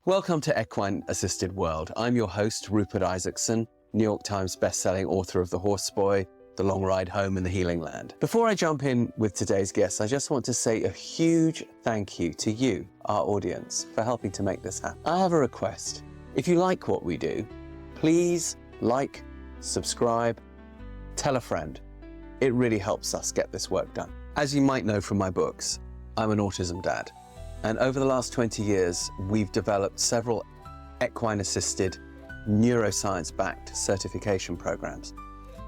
Welcome to Equine Assisted World. I'm your host, Rupert Isaacson, New York Times bestselling author of The Horse Boy, The Long Ride Home and The Healing Land. Before I jump in with today's guest, I just want to say a huge thank you to you, our audience, for helping to make this happen. I have a request. If you like what we do, please like, subscribe, tell a friend. It really helps us get this work done. As you might know from my books, I'm an autism dad. And over the last 20 years, we've developed several equine-assisted, neuroscience-backed certification programs.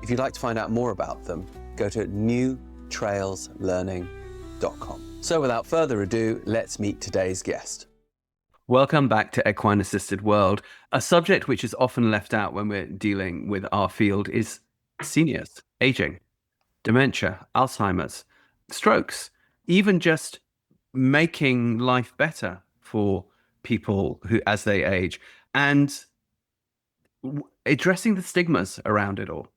If you'd like to find out more about them, go to newtrailslearning.com. So without further ado, let's meet today's guest. Welcome back to Equine Assisted World. A subject which is often left out when we're dealing with our field is seniors, aging, dementia, Alzheimer's, strokes, even just making life better for people who, as they age, and addressing the stigmas around it all.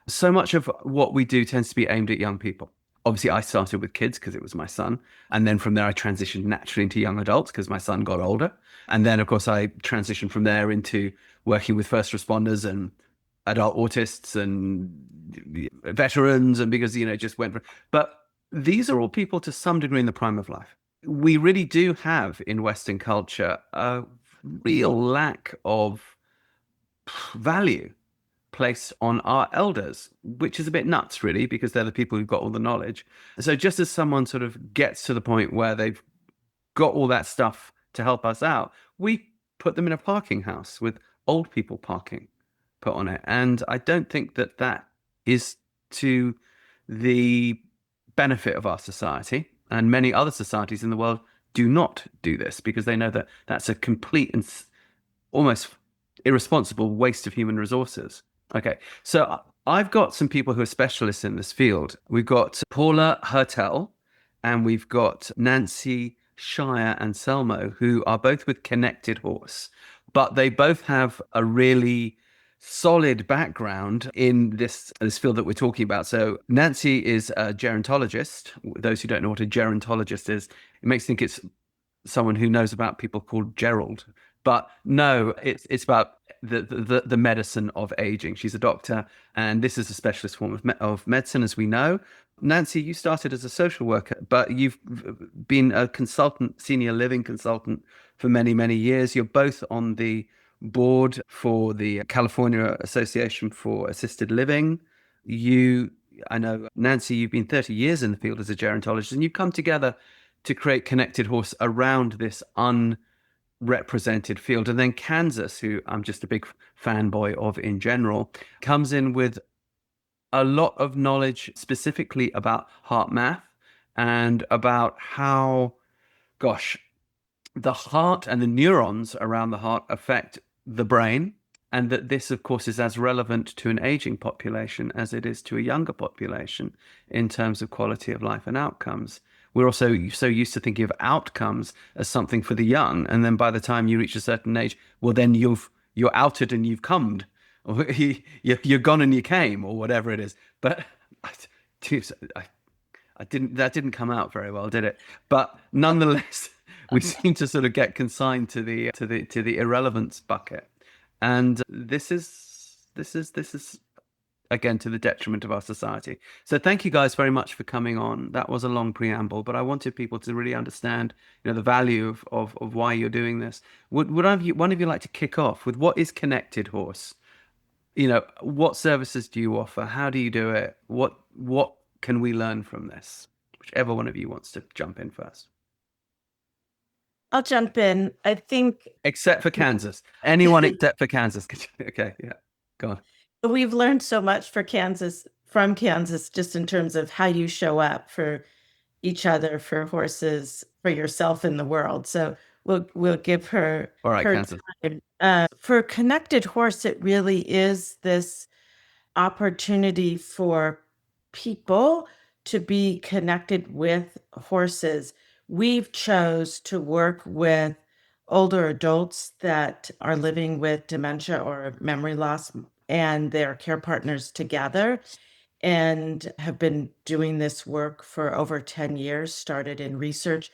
So much of what we do tends to be aimed at young people. Obviously, I started with kids because it was my son. And then from there, I transitioned naturally into young adults because my son got older. And then, of course, I transitioned from there into working with first responders and adult autists and veterans, and because, just went for. But these are all people to some degree in the prime of life. We really do have in Western culture a real lack of value placed on our elders, which is a bit nuts, really, because they're the people who've got all the knowledge. So just as someone sort of gets to the point where they've got all that stuff to help us out, we put them in a parking house with old people parking put on it. And I don't think that that is to the benefit of our society. And many other societies in the world do not do this because they know that that's a complete and almost irresponsible waste of human resources. Okay, so I've got some people who are specialists in this field. We've got Paula Hertel and we've got Nancy Schier Anzelmo, who are both with Connected Horse, but they both have a really solid background in this field that we're talking about. So Nancy is a gerontologist. Those who don't know what a gerontologist is, it makes me think it's someone who knows about people called Gerald. But no, it's about the medicine of aging. She's a doctor, and this is a specialist form of medicine, as we know. Nancy, you started as a social worker, but you've been a consultant, senior living consultant for many, many years. You're both on the board for the California Association for Assisted Living. I know, Nancy, you've been 30 years in the field as a gerontologist, and you've come together to create Connected Horse around this unrepresented field. And then Kansas, who I'm just a big fanboy of in general, comes in with a lot of knowledge specifically about HeartMath and about how, the heart and the neurons around the heart affect the brain, and that this, of course, is as relevant to an aging population as it is to a younger population in terms of quality of life and outcomes. We're also so used to thinking of outcomes as something for the young, and then by the time you reach a certain age, well, then you're outed and you've comed, or you're gone and you came, or whatever it is. But that didn't come out very well, did it? But nonetheless, we seem to sort of get consigned to the irrelevance bucket, and this is again to the detriment of our society. So thank you guys very much for coming on. That was a long preamble, but I wanted people to really understand, the value of why you're doing this. Would one of you like to kick off with what is Connected Horse? What services do you offer? How do you do it? What can we learn from this? Whichever one of you wants to jump in first. I'll jump in. I think... Except for Kansas. Anyone except for Kansas. Okay, yeah, go on. We've learned so much from Kansas, just in terms of how you show up for each other, for horses, for yourself in the world. So we'll give her... All right, her Kansas. time. For Connected Horse, it really is this opportunity for people to be connected with horses. We've chose to work with older adults that are living with dementia or memory loss and their care partners together, and have been doing this work for over 10 years, started in research.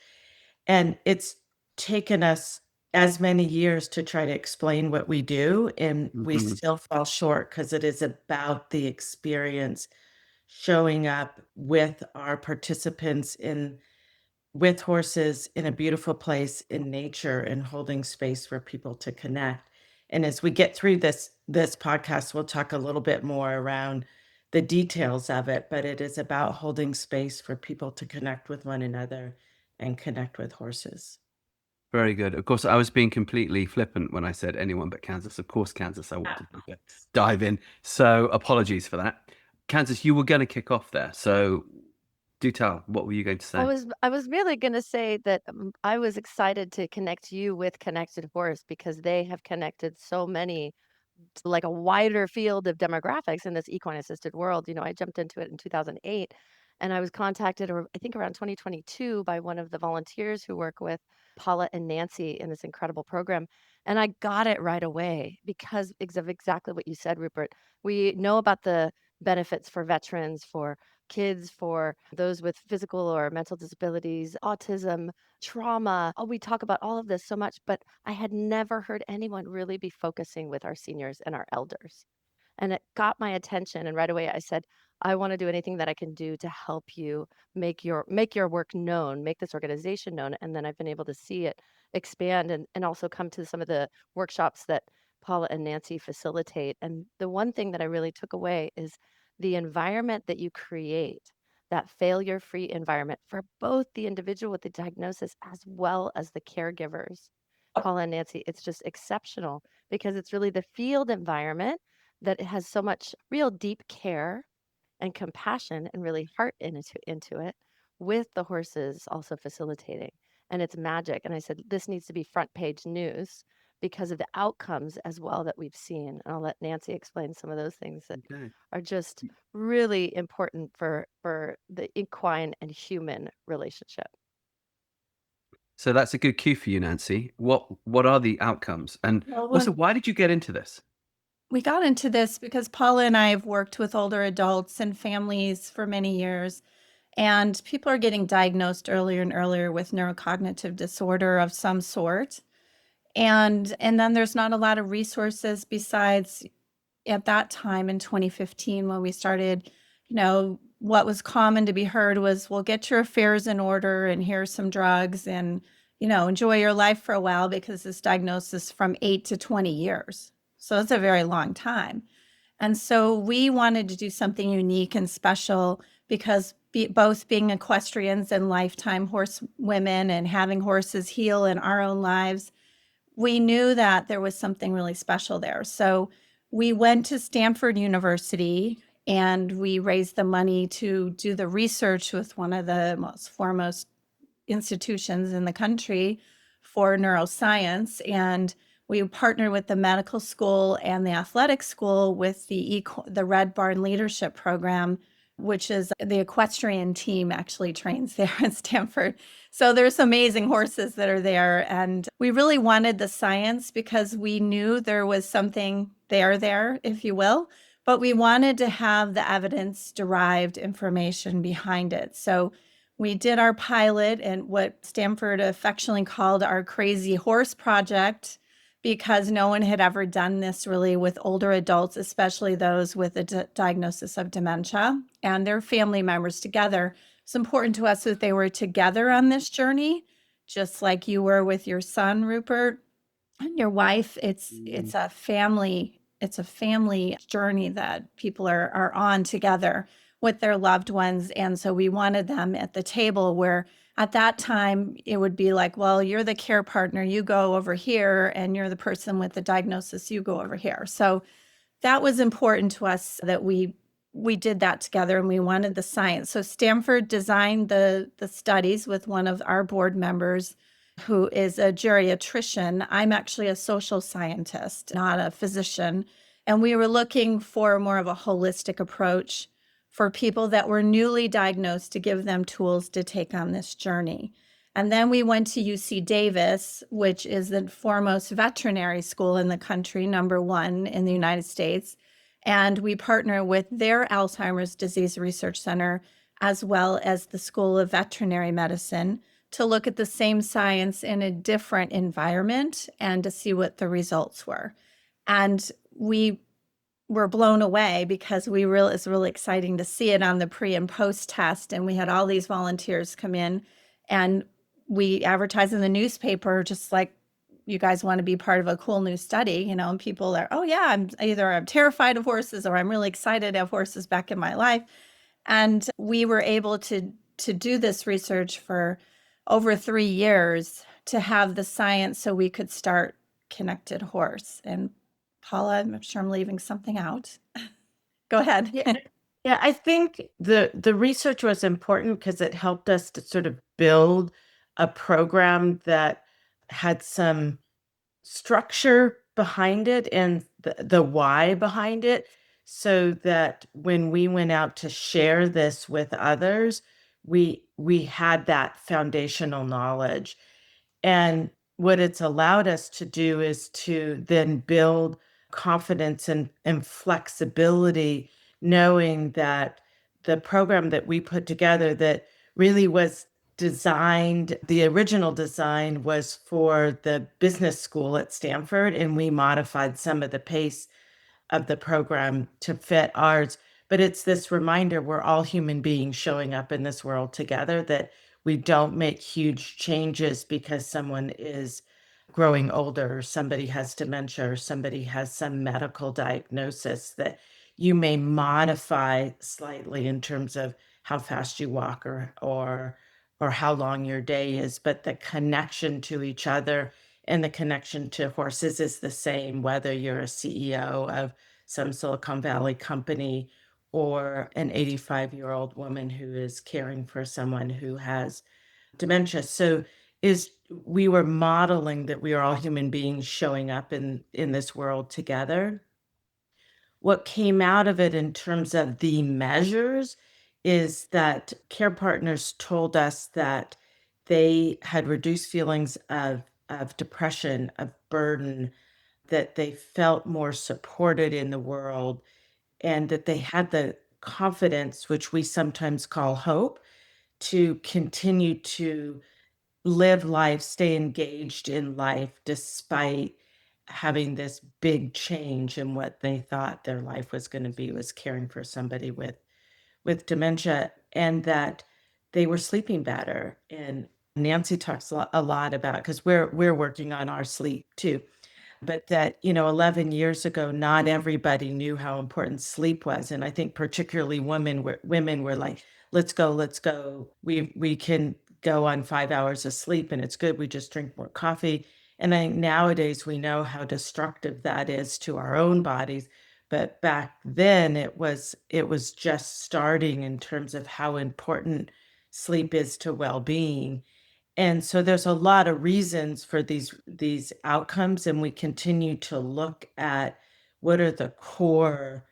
And it's taken us as many years to try to explain what we do, and we Mhm. still fall short because it is about the experience showing up with our participants with horses in a beautiful place in nature and holding space for people to connect. And as we get through this podcast, we'll talk a little bit more around the details of it, but it is about holding space for people to connect with one another and connect with horses. Very good. Of course, I was being completely flippant when I said anyone but Kansas. Of course, Kansas, I wanted you to dive in. So apologies for that. Kansas, you were going to kick off there. So do tell, what were you going to I say? was I was really gonna say that I was excited to connect you with Connected Horse because they have connected so many to like a wider field of demographics in this equine assisted world. I jumped into it in 2008 and I was contacted, or I think around 2022, by one of the volunteers who work with Paula and Nancy in this incredible program. And I got it right away because of exactly what you said, Rupert. We know about the benefits for veterans, for kids, for those with physical or mental disabilities, autism, trauma. Oh, we talk about all of this so much, but I had never heard anyone really be focusing with our seniors and our elders. And it got my attention, and right away I said, I want to do anything that I can do to help you make your work known, make this organization known. And then I've been able to see it expand and also come to some of the workshops that Paula and Nancy facilitate. And the one thing that I really took away is the environment that you create, that failure-free environment for both the individual with the diagnosis as well as the caregivers. Paula and Nancy, it's just exceptional because it's really the field environment that it has so much real deep care and compassion and really heart into it, with the horses also facilitating. And it's magic. And I said, this needs to be front page news because of the outcomes as well that we've seen. And I'll let Nancy explain some of those things that Okay. are just really important for the equine and human relationship. So that's a good cue for you, Nancy. What are the outcomes? And Well, also, when why did you get into this? we got into this because Paula and I have worked with older adults and families for many years, and people are getting diagnosed earlier and earlier with neurocognitive disorder of some sort. And then there's not a lot of resources besides at that time in 2015 when we started, what was common to be heard was, well, get your affairs in order and here's some drugs and, enjoy your life for a while because this diagnosis from 8 to 20 years. So it's a very long time. And so we wanted to do something unique and special because both being equestrians and lifetime horse women and having horses heal in our own lives, we knew that there was something really special there. So we went to Stanford University and we raised the money to do the research with one of the most foremost institutions in the country for neuroscience. And we partnered with the medical school and the athletic school with the Red Barn Leadership Program, which is the equestrian team actually trains there at Stanford. So there's amazing horses that are there. And we really wanted the science because we knew there was something there, if you will, but we wanted to have the evidence-derived information behind it. So we did our pilot and what Stanford affectionately called our Crazy Horse Project, because no one had ever done this really with older adults, especially those with a diagnosis of dementia and their family members together. It's important to us that they were together on this journey, just like you were with your son, Rupert, and your wife. It's a family journey that people are on together with their loved ones. And so we wanted them at the table where at that time it would be like, well, you're the care partner, you go over here, and you're the person with the diagnosis, you go over here. So that was important to us that we did that together and we wanted the science. So Stanford designed the studies with one of our board members who is a geriatrician. I'm actually a social scientist, not a physician. And we were looking for more of a holistic approach for people that were newly diagnosed to give them tools to take on this journey. And then we went to UC Davis, which is the foremost veterinary school in the country, #1 in the United States. And we partner with their Alzheimer's Disease Research Center, as well as the School of Veterinary Medicine, to look at the same science in a different environment and to see what the results were. And we were blown away because it's really exciting to see it on the pre and post test. And we had all these volunteers come in, and we advertised in the newspaper, just like, you guys want to be part of a cool new study, and people are, oh yeah, I'm terrified of horses, or I'm really excited to have horses back in my life. And we were able to do this research for over 3 years to have the science so we could start Connected Horse. And Paula, I'm sure I'm leaving something out. Go ahead. Yeah, I think the research was important because it helped us to sort of build a program that had some structure behind it and the why behind it, so that when we went out to share this with others, we had that foundational knowledge. And what it's allowed us to do is to then build confidence and flexibility, knowing that the program that we put together that really was designed, the original design was for the business school at Stanford, and we modified some of the pace of the program to fit ours. But it's this reminder we're all human beings showing up in this world together, that we don't make huge changes because someone is growing older, or somebody has dementia, or somebody has some medical diagnosis, that you may modify slightly in terms of how fast you walk or how long your day is, but the connection to each other and the connection to horses is the same, whether you're a CEO of some Silicon Valley company or an 85-year-old woman who is caring for someone who has dementia. So we were modeling that we are all human beings showing up in this world together. What came out of it in terms of the measures is that care partners told us that they had reduced feelings of depression, of burden, that they felt more supported in the world, and that they had the confidence, which we sometimes call hope, to continue to live life, stay engaged in life, despite having this big change in what they thought their life was going to be, was caring for somebody with dementia, and that they were sleeping better. And Nancy talks a lot about, because we're working on our sleep too, but that 11 years ago, not everybody knew how important sleep was. And I think particularly women were like, let's go, we can go on 5 hours of sleep and it's good, we just drink more coffee. And I think nowadays we know how destructive that is to our own bodies, but back then it was just starting in terms of how important sleep is to well-being. And so there's a lot of reasons for these outcomes, and we continue to look at what are the core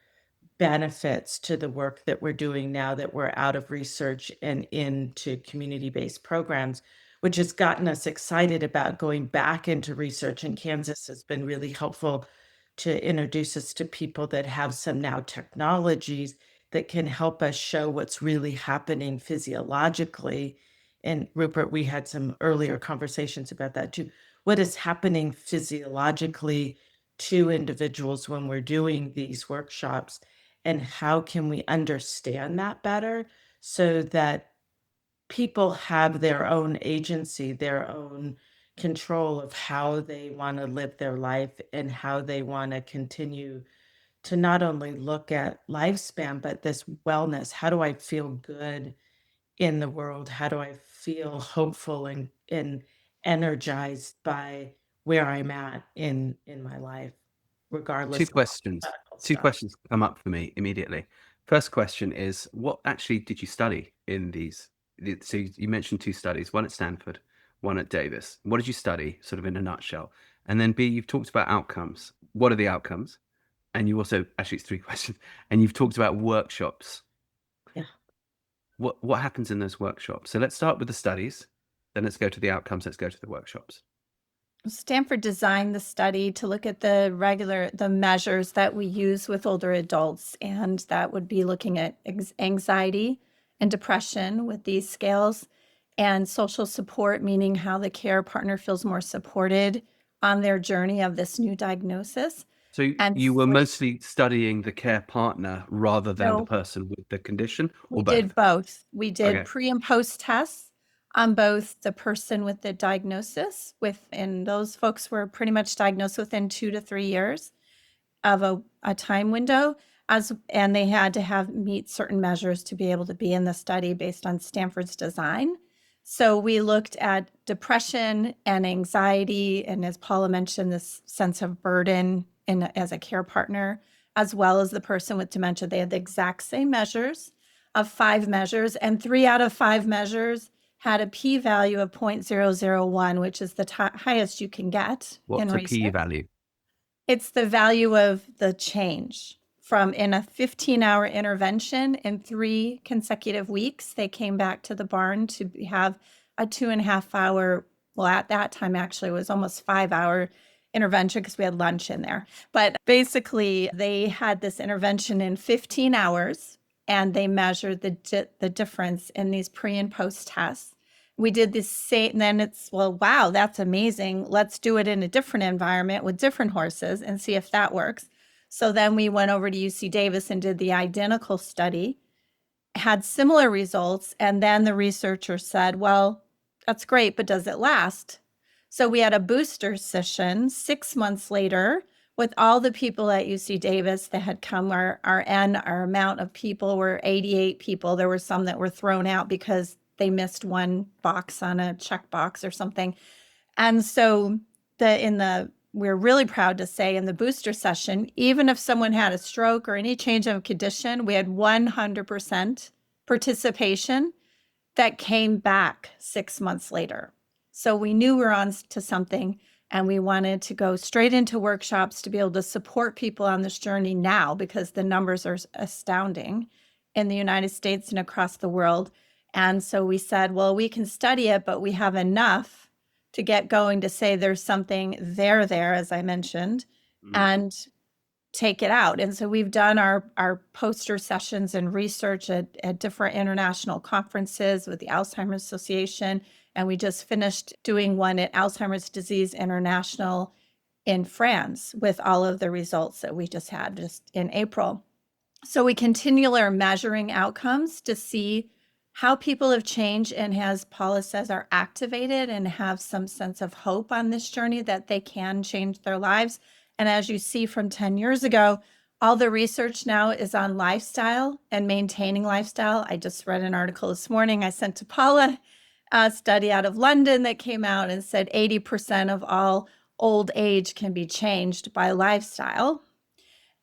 benefits to the work that we're doing now that we're out of research and into community-based programs, which has gotten us excited about going back into research. And Kansas has been really helpful to introduce us to people that have some now technologies that can help us show what's really happening physiologically. And Rupert, we had some earlier conversations about that too. What is happening physiologically to individuals when we're doing these workshops, and how can we understand that better so that people have their own agency, their own control of how they want to live their life and how they want to continue to not only look at lifespan, but this wellness. How do I feel good in the world? How do I feel hopeful and energized by where I'm at in my life, regardless Two of questions. medical Two stuff? questions come up for me immediately. First question is, what actually did you study in these? So you mentioned 2 studies, one at Stanford, one at Davis. What did you study, sort of in a nutshell? And then B, you've talked about outcomes. What are the outcomes? And you also, actually, it's 3 questions. And you've talked about workshops. Yeah. What happens in those workshops? So let's start with the studies, then let's go to the outcomes, let's go to the workshops. Stanford designed the study to look at the measures that we use with older adults, and that would be looking at anxiety and depression with these scales, and social support, meaning how the care partner feels more supported on their journey of this new diagnosis. So And you were mostly studying the care partner rather than the No. person with the condition, We or both? did both. We did Okay. pre and post tests on both the person with the diagnosis and those folks were pretty much diagnosed within 2 to 3 years of a time window, and they had to meet certain measures to be able to be in the study based on Stanford's design. So we looked at depression and anxiety, and as Paula mentioned, this sense of burden as a care partner, as well as the person with dementia. They had the exact same measures of 5 measures, and 3 out of 5 measures had a p-value of 0.001, which is the highest you can get in What's a research. p-value? It's the value of the change from in a 15-hour intervention in 3 consecutive weeks. They came back to the barn to have a 2.5-hour, well, at that time, actually, it was almost 5-hour intervention because we had lunch in there. But basically, they had this intervention in 15 hours, and they measured the difference in these pre and post tests. We did this same, and then it's, well, wow, that's amazing. Let's do it in a different environment with different horses and see if that works. So then we went over to UC Davis and did the identical study, had similar results. And then the researcher said, well, that's great, but does it last? So we had a booster session 6 months later with all the people at UC Davis that had come. Our amount of people were 88 people. There were some that were thrown out because they missed one box on a checkbox or something. And so we're really proud to say in the booster session, even if someone had a stroke or any change of condition, we had 100% participation that came back 6 months later. So we knew we were on to something, and we wanted to go straight into workshops to be able to support people on this journey now, because the numbers are astounding in the United States and across the world. And so we said, well, we can study it, but we have enough to get going to say there's something there, as I mentioned, and take it out. And so we've done our poster sessions and research at different international conferences with the Alzheimer's Association. And we just finished doing one at Alzheimer's Disease International in France with all of the results that we just had just in April. So we continually are measuring outcomes to see how people have changed, and as Paula says, are activated and have some sense of hope on this journey that they can change their lives. And as you see from 10 years ago, all the research now is on lifestyle and maintaining lifestyle. I just read an article this morning I sent to Paula, a study out of London that came out and said 80% of all old age can be changed by lifestyle.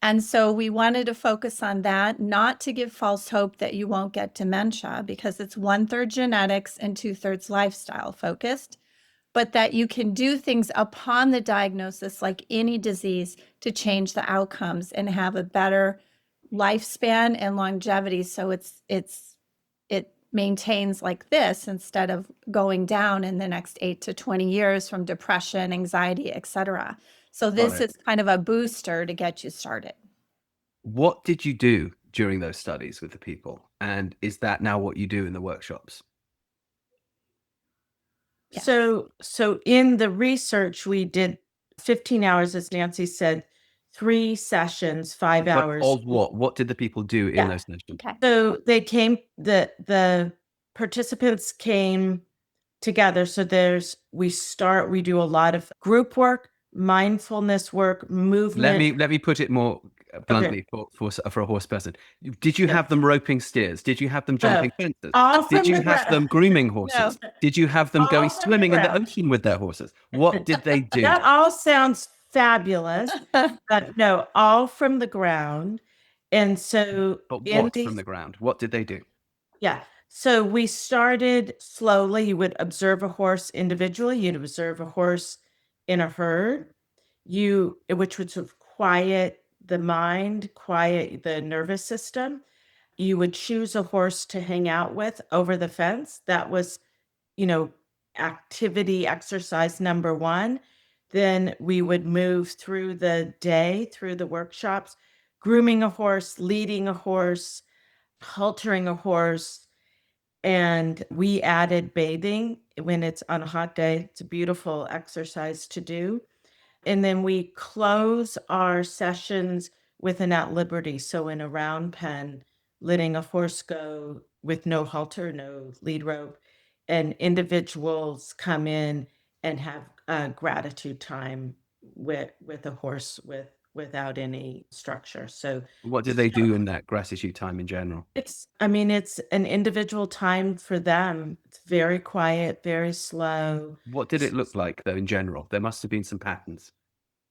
And so we wanted to focus on that, not to give false hope that you won't get dementia, because it's 1/3 genetics and 2/3 lifestyle focused, but that you can do things upon the diagnosis, like any disease, to change the outcomes and have a better lifespan and longevity. So it maintains like this instead of going down in the next 8 to 20 years from depression, anxiety, etc. So this is kind of a booster to get you started. What did you do during those studies with the people? And is that now what you do in the workshops? Yes. So in the research, we did 15 hours, as Nancy said, 3 sessions, 5 hours. But of what? What did the people do in those sessions? Okay. So they came, the participants came together. So we do a lot of group work, mindfulness work, movement. Let me put it more bluntly for a horse person. Did you have them roping steers? Did you have them jumping fences? Did you have them grooming horses? No. Did you have them All going from swimming the in the ground. ocean with their horses? What did they do? That all sounds fabulous, but no, all from the ground. And so But what from the ground? What did they do? Yeah. So we started slowly. You would observe a horse individually. You'd observe a horse in a herd, which would sort of quiet the mind, quiet the nervous system. You would choose a horse to hang out with over the fence. That was, activity exercise number 1. Then we would move through the day, through the workshops, grooming a horse, leading a horse, haltering a horse, And we added bathing when it's on a hot day. It's a beautiful exercise to do. And then we close our sessions with an at liberty. So in a round pen, letting a horse go with no halter, no lead rope, and individuals come in and have gratitude time with a horse without any structure. So What do they do in that gratitude time in general? it's an individual time for them. It's very quiet, very slow. What did it look like, though, in general? There must have been some patterns.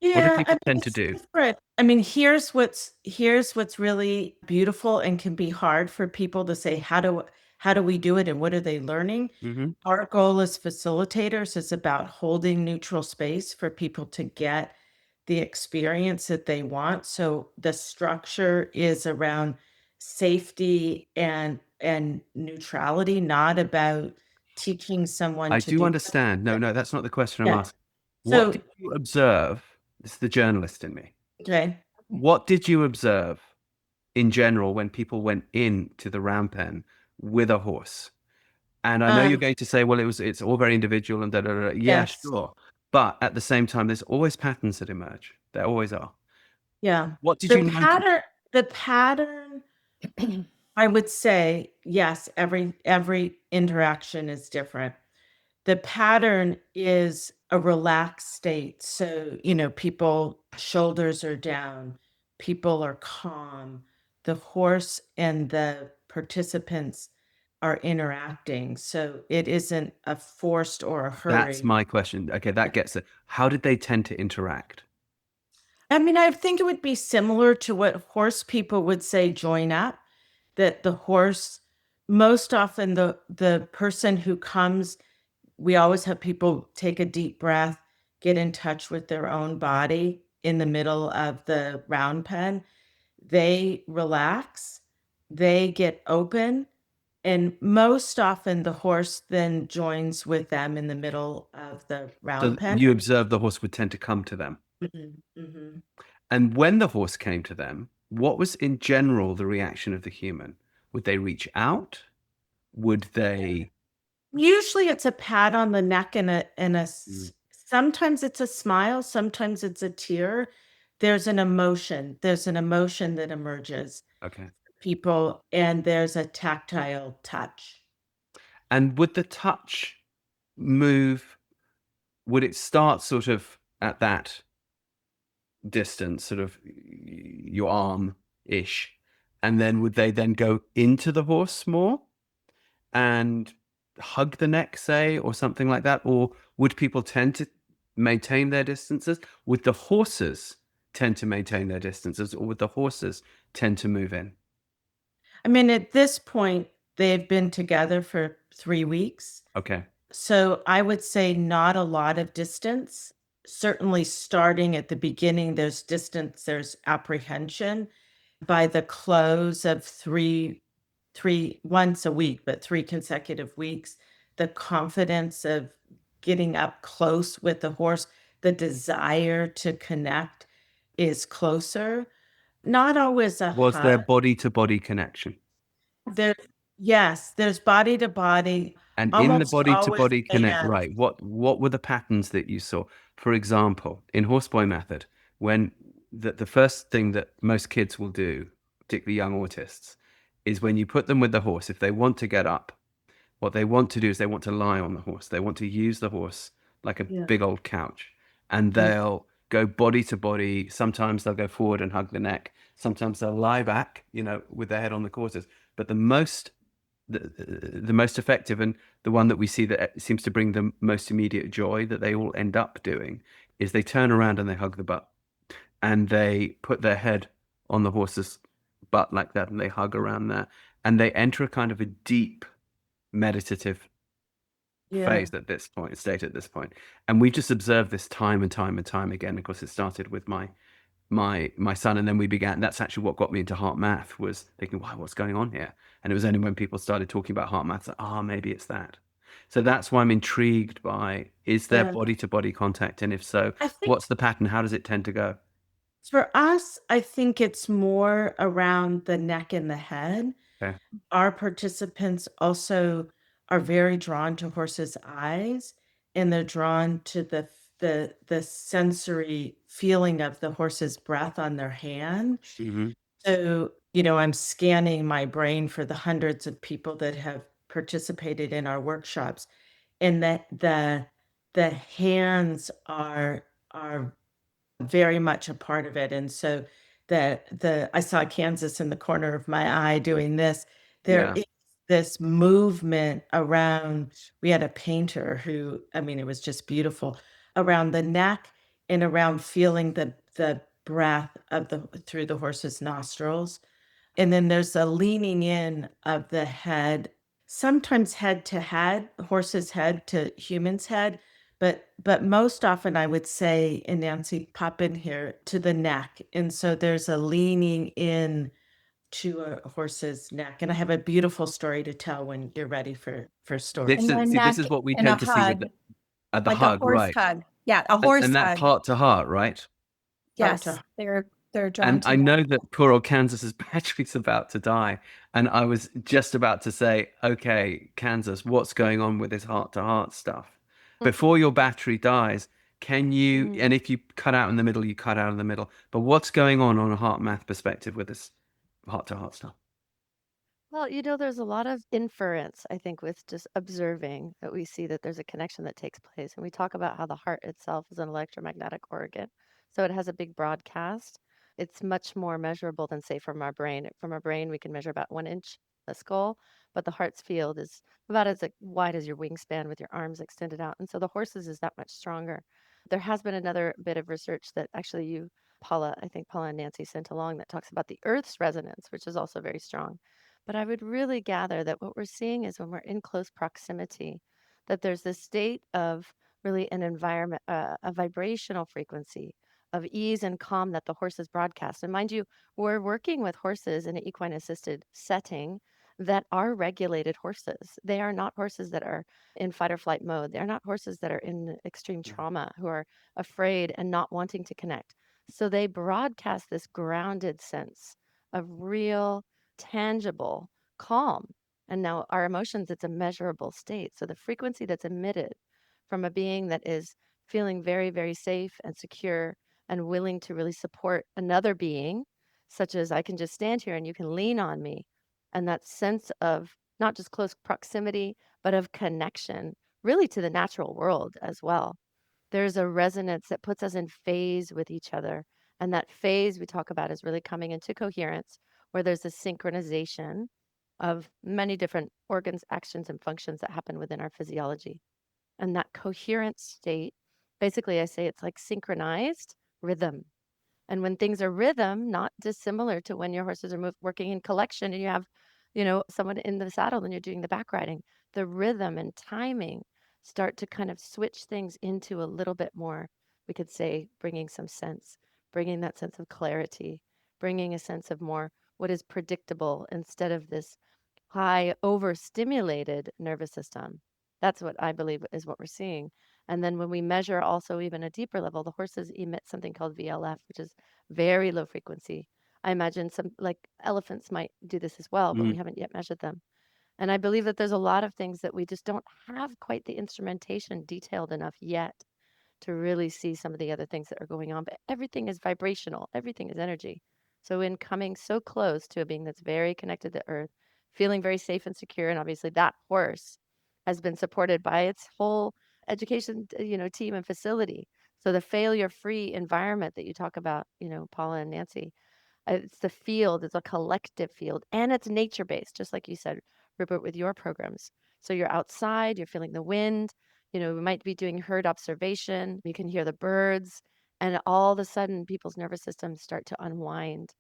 What do Yeah, I people mean, tend to it's do? different. I mean, here's what's really beautiful and can be hard for people to say, how do we do it and what are they learning? Hmm. Our goal as facilitators is about holding neutral space for people to get the experience that they want. So the structure is around safety and neutrality, not about teaching someone I to do do. understand. No, that's not the question I'm Yeah. asking. What So, did you observe? This is the journalist in me. okay. What did you observe in general when people went into the round pen with a horse? And I know you're Um, going to say, well, it's all very individual and da da da. Yeah, yes. sure. But at the same time, there's always patterns that emerge. There always are. Yeah. What did The you notice? pattern, I would say, yes, every interaction is different. The pattern is a relaxed state. So, people shoulders are down, people are calm. The horse and the participants are interacting. So it isn't a forced or a That's hurry. my question. Okay, that gets it. How did they tend to interact? I mean, I think it would be similar to what horse people would say join up, that the horse, most often the person who comes, we always have people take a deep breath, get in touch with their own body in the middle of the round pen. They relax, they get open, and most often the horse then joins with them in the middle of the round So pen. you observed the horse would tend to come to them. Mhm, mhm. And when the horse came to them, what was in general the reaction of the human? Would they reach out? Would they? Usually it's a pat on the neck Mm, sometimes it's a smile, sometimes it's a tear. There's an emotion that emerges, okay. people, and there's a tactile touch. And would the touch move? Would it start sort of at that distance, sort of your arm ish? And then would they then go into the horse more and hug the neck, say, or something like that? Or would people tend to maintain their distances? Would the horses tend to maintain their distances, or would the horses tend to move in? I mean, at this point, they've been together for 3 weeks, Okay. so I would say not a lot of distance. Certainly starting at the beginning, there's distance, there's apprehension. By the close of 3 once a week, but 3 consecutive weeks, the confidence of getting up close with the horse, the desire to connect is closer. Not always a Was there hug. body to body connection? There Yes, there's body to body, And in the almost body to always body connect, hands. right? What were the patterns that you saw? For example, in horseboy method, when the first thing that most kids will do, particularly young autists, is when you put them with the horse, if they want to get up, what they want to do is they want to lie on the horse. They want to use the horse like a Yeah, big old couch, and yeah, they'll go body to body. Sometimes they'll go forward and hug the neck. Sometimes they'll lie back, with their head on the quarters. But the most effective and the one that we see that seems to bring the most immediate joy that they all end up doing is they turn around and they hug the butt and they put their head on the horse's butt like that and they hug around there and they enter a kind of a deep meditative yeah, phase at this point, state at this point. And we've just observed this time and time and time again. Of course, it started with my son, and then we began. That's actually what got me into heart math, was thinking, wow, what's going on here? And it was only when people started talking about heart math that, maybe it's that. So that's why I'm intrigued by, is there yeah. body to body contact, and if so, I think what's the pattern? How does it tend to go? for us, I think it's more around the neck and the head. Okay. Our participants also are very drawn to horses' eyes, and they're drawn to the sensory feeling of the horse's breath on their hand. Hmm. So, I'm scanning my brain for the hundreds of people that have participated in our workshops, and that the hands are very much a part of it, and so the I saw Kansas in the corner of my eye doing this. There Yeah. is this movement around. We had a painter who, I mean, it was just beautiful, around the neck and around feeling the breath of the through the horse's nostrils. And then there's a leaning in of the head, sometimes head to head, horse's head to human's head, but most often I would say, and Nancy, pop in here, to the neck. And so there's a leaning in to a horse's neck. And I have a beautiful story to tell when you're ready for This stories. And the is see, this neck is what we and a tend to see with hug, the like a hug, horse right? hug. Yeah, a horse And that's hug. heart to heart, right? Heart Yes, to they're drawn And to I that. know that poor old Kansas's battery's about to die. And I was just about to say, okay, Kansas, what's going on with this heart to heart stuff? Before your battery dies, can you, Mm. and if you cut out in the middle, you cut out in the middle. But what's going on a heart math perspective with this heart to heart stuff? Well, there's a lot of inference, I think, with just observing that we see that there's a connection that takes place. And we talk about how the heart itself is an electromagnetic organ. So it has a big broadcast. It's much more measurable than, say, from our brain. From our brain, we can measure about 1 inch, the skull, but the heart's field is about as wide as your wingspan with your arms extended out. And so the horse's is that much stronger. There has been another bit of research that actually Paula, I think Paula and Nancy sent along that talks about the Earth's resonance, which is also very strong. But I would really gather that what we're seeing is when we're in close proximity, that there's this state of really an environment, a vibrational frequency of ease and calm that the horses broadcast. And mind you, we're working with horses in an equine assisted setting that are regulated horses. They are not horses that are in fight or flight mode. They're not horses that are in extreme trauma, who are afraid and not wanting to connect. So they broadcast this grounded sense of real tangible calm. And now our emotions, it's a measurable state. So the frequency that's emitted from a being that is feeling very, very safe and secure and willing to really support another being, such as I can just stand here and you can lean on me. And that sense of not just close proximity, but of connection really to the natural world as well. There's a resonance that puts us in phase with each other. And that phase we talk about is really coming into coherence, where there's a synchronization of many different organs, actions, and functions that happen within our physiology. And that coherent state, basically, I say it's like synchronized rhythm. And when things are rhythm, not dissimilar to when your horses are working in collection and you have, someone in the saddle and you're doing the back riding, the rhythm and timing start to kind of switch things into a little bit more, we could say, bringing some sense, bringing that sense of clarity, bringing a sense of more what is predictable instead of this high overstimulated nervous system. That's what I believe is what we're seeing. And then when we measure also even a deeper level, the horses emit something called VLF, which is very low frequency. I imagine some like elephants might do this as well, but we Mm. haven't yet measured them. And I believe that there's a lot of things that we just don't have quite the instrumentation detailed enough yet to really see some of the other things that are going on. But everything is vibrational, everything is energy. So, in coming so close to a being that's very connected to Earth, feeling very safe and secure, and obviously that horse has been supported by its whole education, team and facility. So the failure-free environment that you talk about, Paula and Nancy, it's the field, it's a collective field, and it's nature-based, just like you said, Rupert, with your programs. So you're outside, you're feeling the wind, we might be doing herd observation, you can hear the birds, and all of a sudden people's nervous systems start to unwind.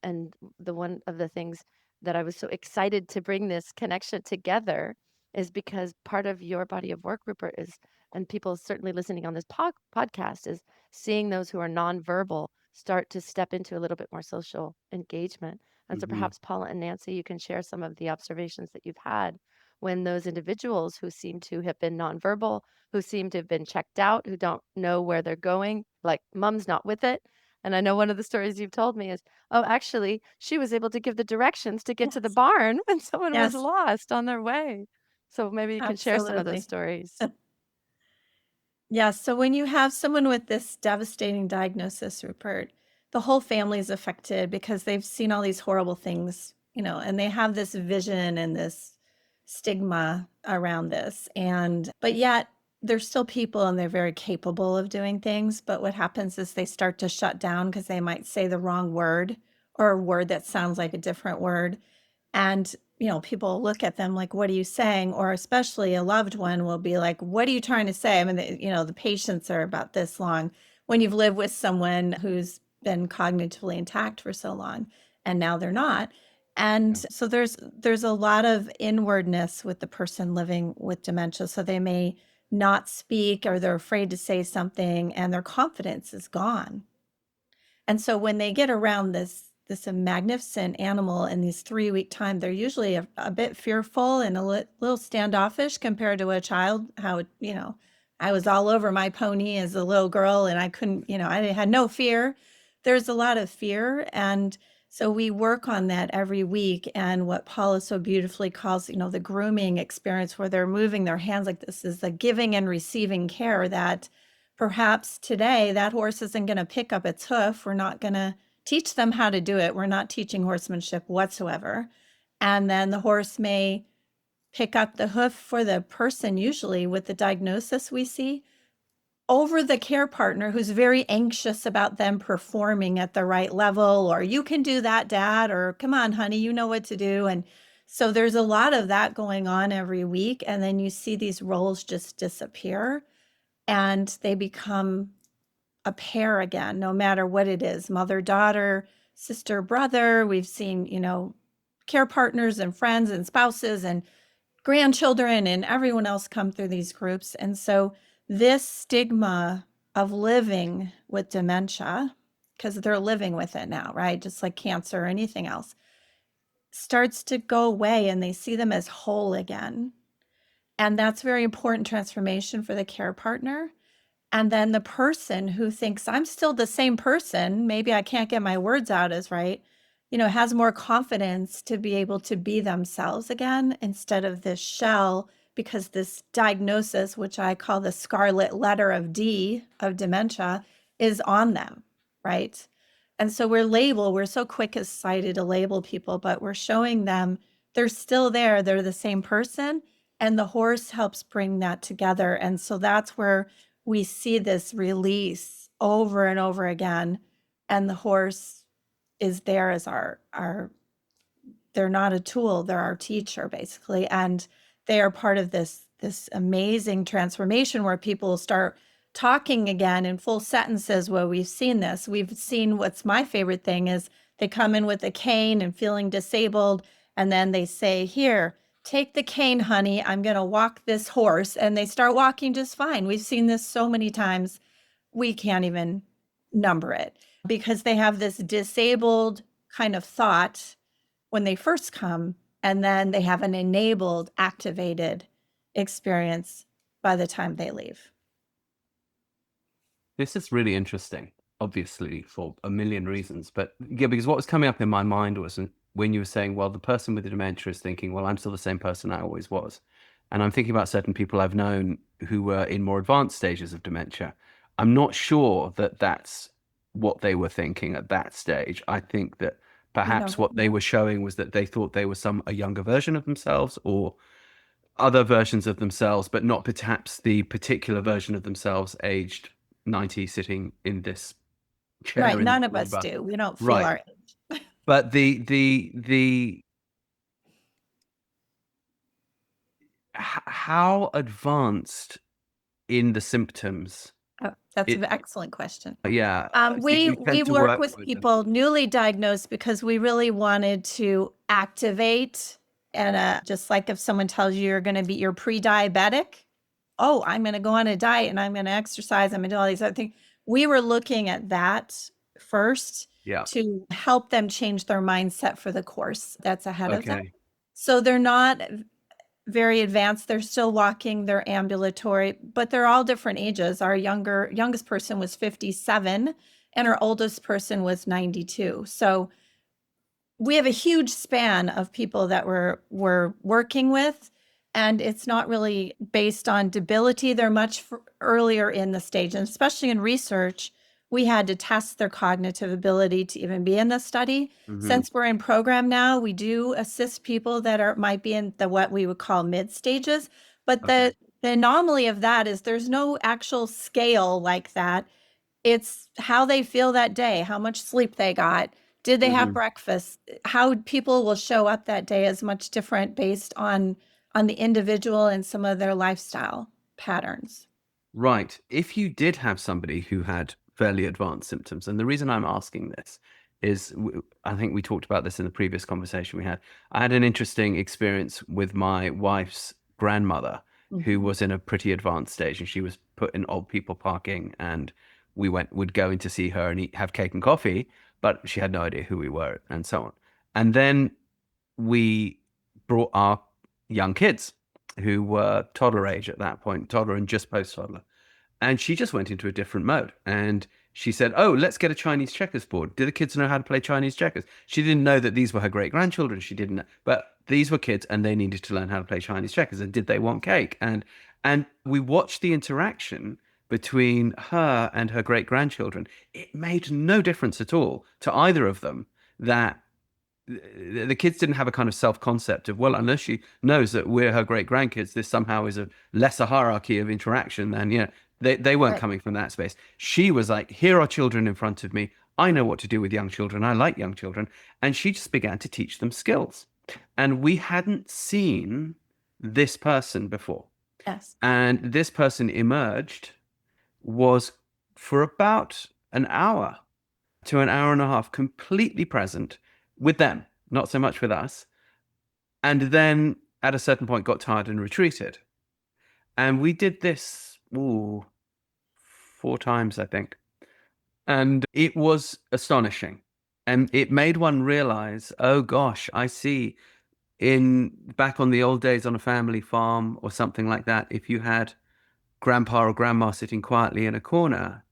And the one of the things that I was so excited to bring this connection together is because part of your body of work, Rupert, is, and people certainly listening on this podcast, is seeing those who are nonverbal start to step into a little bit more social engagement. And so Hmm. perhaps Paula and Nancy, you can share some of the observations that you've had when those individuals who seem to have been nonverbal, who seem to have been checked out, who don't know where they're going, like mom's not with it, And I know one of the stories you've told me is, oh, actually, she was able to give the directions to get to the Yes. barn when someone was Yes, lost on their way. So maybe you can share some of those absolutely. stories. Yeah, so when you have someone with this devastating diagnosis, Rupert, the whole family is affected because they've seen all these horrible things, and they have this vision and this stigma around this. But yet they're still people and they're very capable of doing things. But what happens is they start to shut down because they might say the wrong word or a word that sounds like a different word. And, people look at them like, what are you saying? Or especially a loved one will be like, what are you trying to say? I mean, the patients are about this long when you've lived with someone who's been cognitively intact for so long and now they're not. And Yeah. so there's a lot of inwardness with the person living with dementia. So they may not speak or they're afraid to say something and their confidence is gone. And so when they get around this magnificent animal in these 3-week time, they're usually a bit fearful and a little standoffish compared to a child. I was all over my pony as a little girl and I couldn't, I had no fear. There's a lot of fear. And so we work on that every week. And what Paula so beautifully calls, the grooming experience where they're moving their hands like this is the giving and receiving care that perhaps today that horse isn't going to pick up its hoof. We're not going to teach them how to do it. We're not teaching horsemanship whatsoever. And then the horse may pick up the hoof for the person, usually with the diagnosis we see, over the care partner who's very anxious about them performing at the right level, or you can do that, Dad, or come on, honey, you know what to do. And so there's a lot of that going on every week. And then you see these roles just disappear and they become a pair again, no matter what it is, mother, daughter, sister, brother. We've seen, care partners and friends and spouses and grandchildren and everyone else come through these groups. And so this stigma of living with dementia, because they're living with it now, right? Just like cancer or anything else, starts to go away and they see them as whole again. And that's very important transformation for the care partner. And then the person who thinks I'm still the same person, maybe I can't get my words out as right, has more confidence to be able to be themselves again instead of this shell, because this diagnosis, which I call the scarlet letter of D of dementia, is on them, right? And so we're so quick as society to label people, but we're showing them they're still there. They're the same person. And the horse helps bring that together. And so that's where we see this release over and over again. And the horse is there as our they're not a tool, they're our teacher, basically. And they are part of this amazing transformation where people start talking again in full sentences. Where we've seen this. We've seen what's my favorite thing is they come in with a cane and feeling disabled, and then they say, here, take the cane, honey. I'm going to walk this horse. And they start walking just fine. We've seen this so many times. We can't even number it because they have this disabled kind of thought when they first come, and then they have an enabled, activated experience by the time they leave. This is really interesting, obviously, for a million reasons. But yeah, because what was coming up in my mind was when you were saying, well, the person with the dementia is thinking, well, I'm still the same person I always was. And I'm thinking about certain people I've known who were in more advanced stages of dementia. I'm not sure that that's what they were thinking at that stage. I think that perhaps what they were showing was that they thought they were a younger version of themselves or other versions of themselves, but not perhaps the particular version of themselves aged 90 sitting in this chair. Right. None of us do. We don't feel Right. our age. But the how advanced in the symptoms? Oh, that's an excellent question. Yeah. We you tend to work with them. people newly diagnosed because we really wanted to activate. And just like if someone tells you you're going to be you're pre-diabetic, oh, I'm going to go on a diet and I'm going to exercise. I'm going to do all these other things. We were looking at that first to help them change their mindset for the course that's ahead of them. So they're not very advanced. They're still walking, they're ambulatory, but they're all different ages. Our youngest person was 57 and our oldest person was 92. So we have a huge span of people that we're working with, and it's not really based on debility. They're much earlier in the stage, and especially in research, we had to test their cognitive ability to even be in the study. Since we're in program now, we do assist people that might be in the what we would call mid stages, but the anomaly of that is there's no actual scale like that. It's how they feel that day, how much sleep they got, did they have breakfast, how people will show up that day is much different based on the individual and some of their lifestyle patterns. Right. If you did have somebody who had fairly advanced symptoms, and the reason I'm asking this is I think we talked about this in the previous conversation we had. I had an interesting experience with my wife's grandmother who was in a pretty advanced stage, and she was put in old people parking, and would go in to see her and have cake and coffee, but she had no idea who we were and so on. And then we brought our young kids who were toddler age at that point, toddler and just post toddler. And she just went into a different mode. And she said, "Oh, let's get a Chinese checkers board. Do the kids know how to play Chinese checkers?" She didn't know that these were her great grandchildren. She didn't know, but these were kids and they needed to learn how to play Chinese checkers. And did they want cake? And we watched the interaction between her and her great grandchildren. It made no difference at all to either of them that the kids didn't have a kind of self-concept of, well, unless she knows that we're her great grandkids, this somehow is a lesser hierarchy of interaction than, they weren't coming from that space. She was like, here are children in front of me. I know what to do with young children. I like young children. And she just began to teach them skills. And we hadn't seen this person before. Yes. And this person emerged, was for about an hour to an hour and a half completely present with them, not so much with us. And then at a certain point got tired and retreated. And we did this 4 times, I think. And it was astonishing. And it made one realize, oh gosh, I see, back on the old days on a family farm or something like that, if you had grandpa or grandma sitting quietly in a corner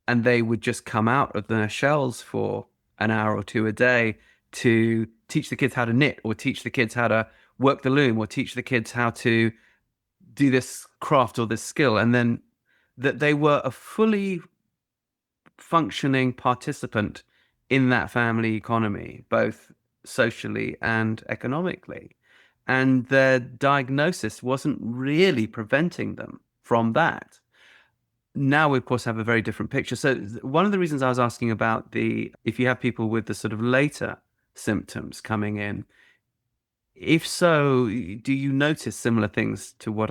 and they would just come out of their shells for an hour or two a day to teach the kids how to knit, or teach the kids how to work the loom, or teach the kids how to do this craft or this skill, and then that they were a fully functioning participant in that family economy, both socially and economically. And their diagnosis wasn't really preventing them from that. Now we, of course, have a very different picture. So one of the reasons I was asking about if you have people with the sort of later symptoms coming in, if so, do you notice similar things to what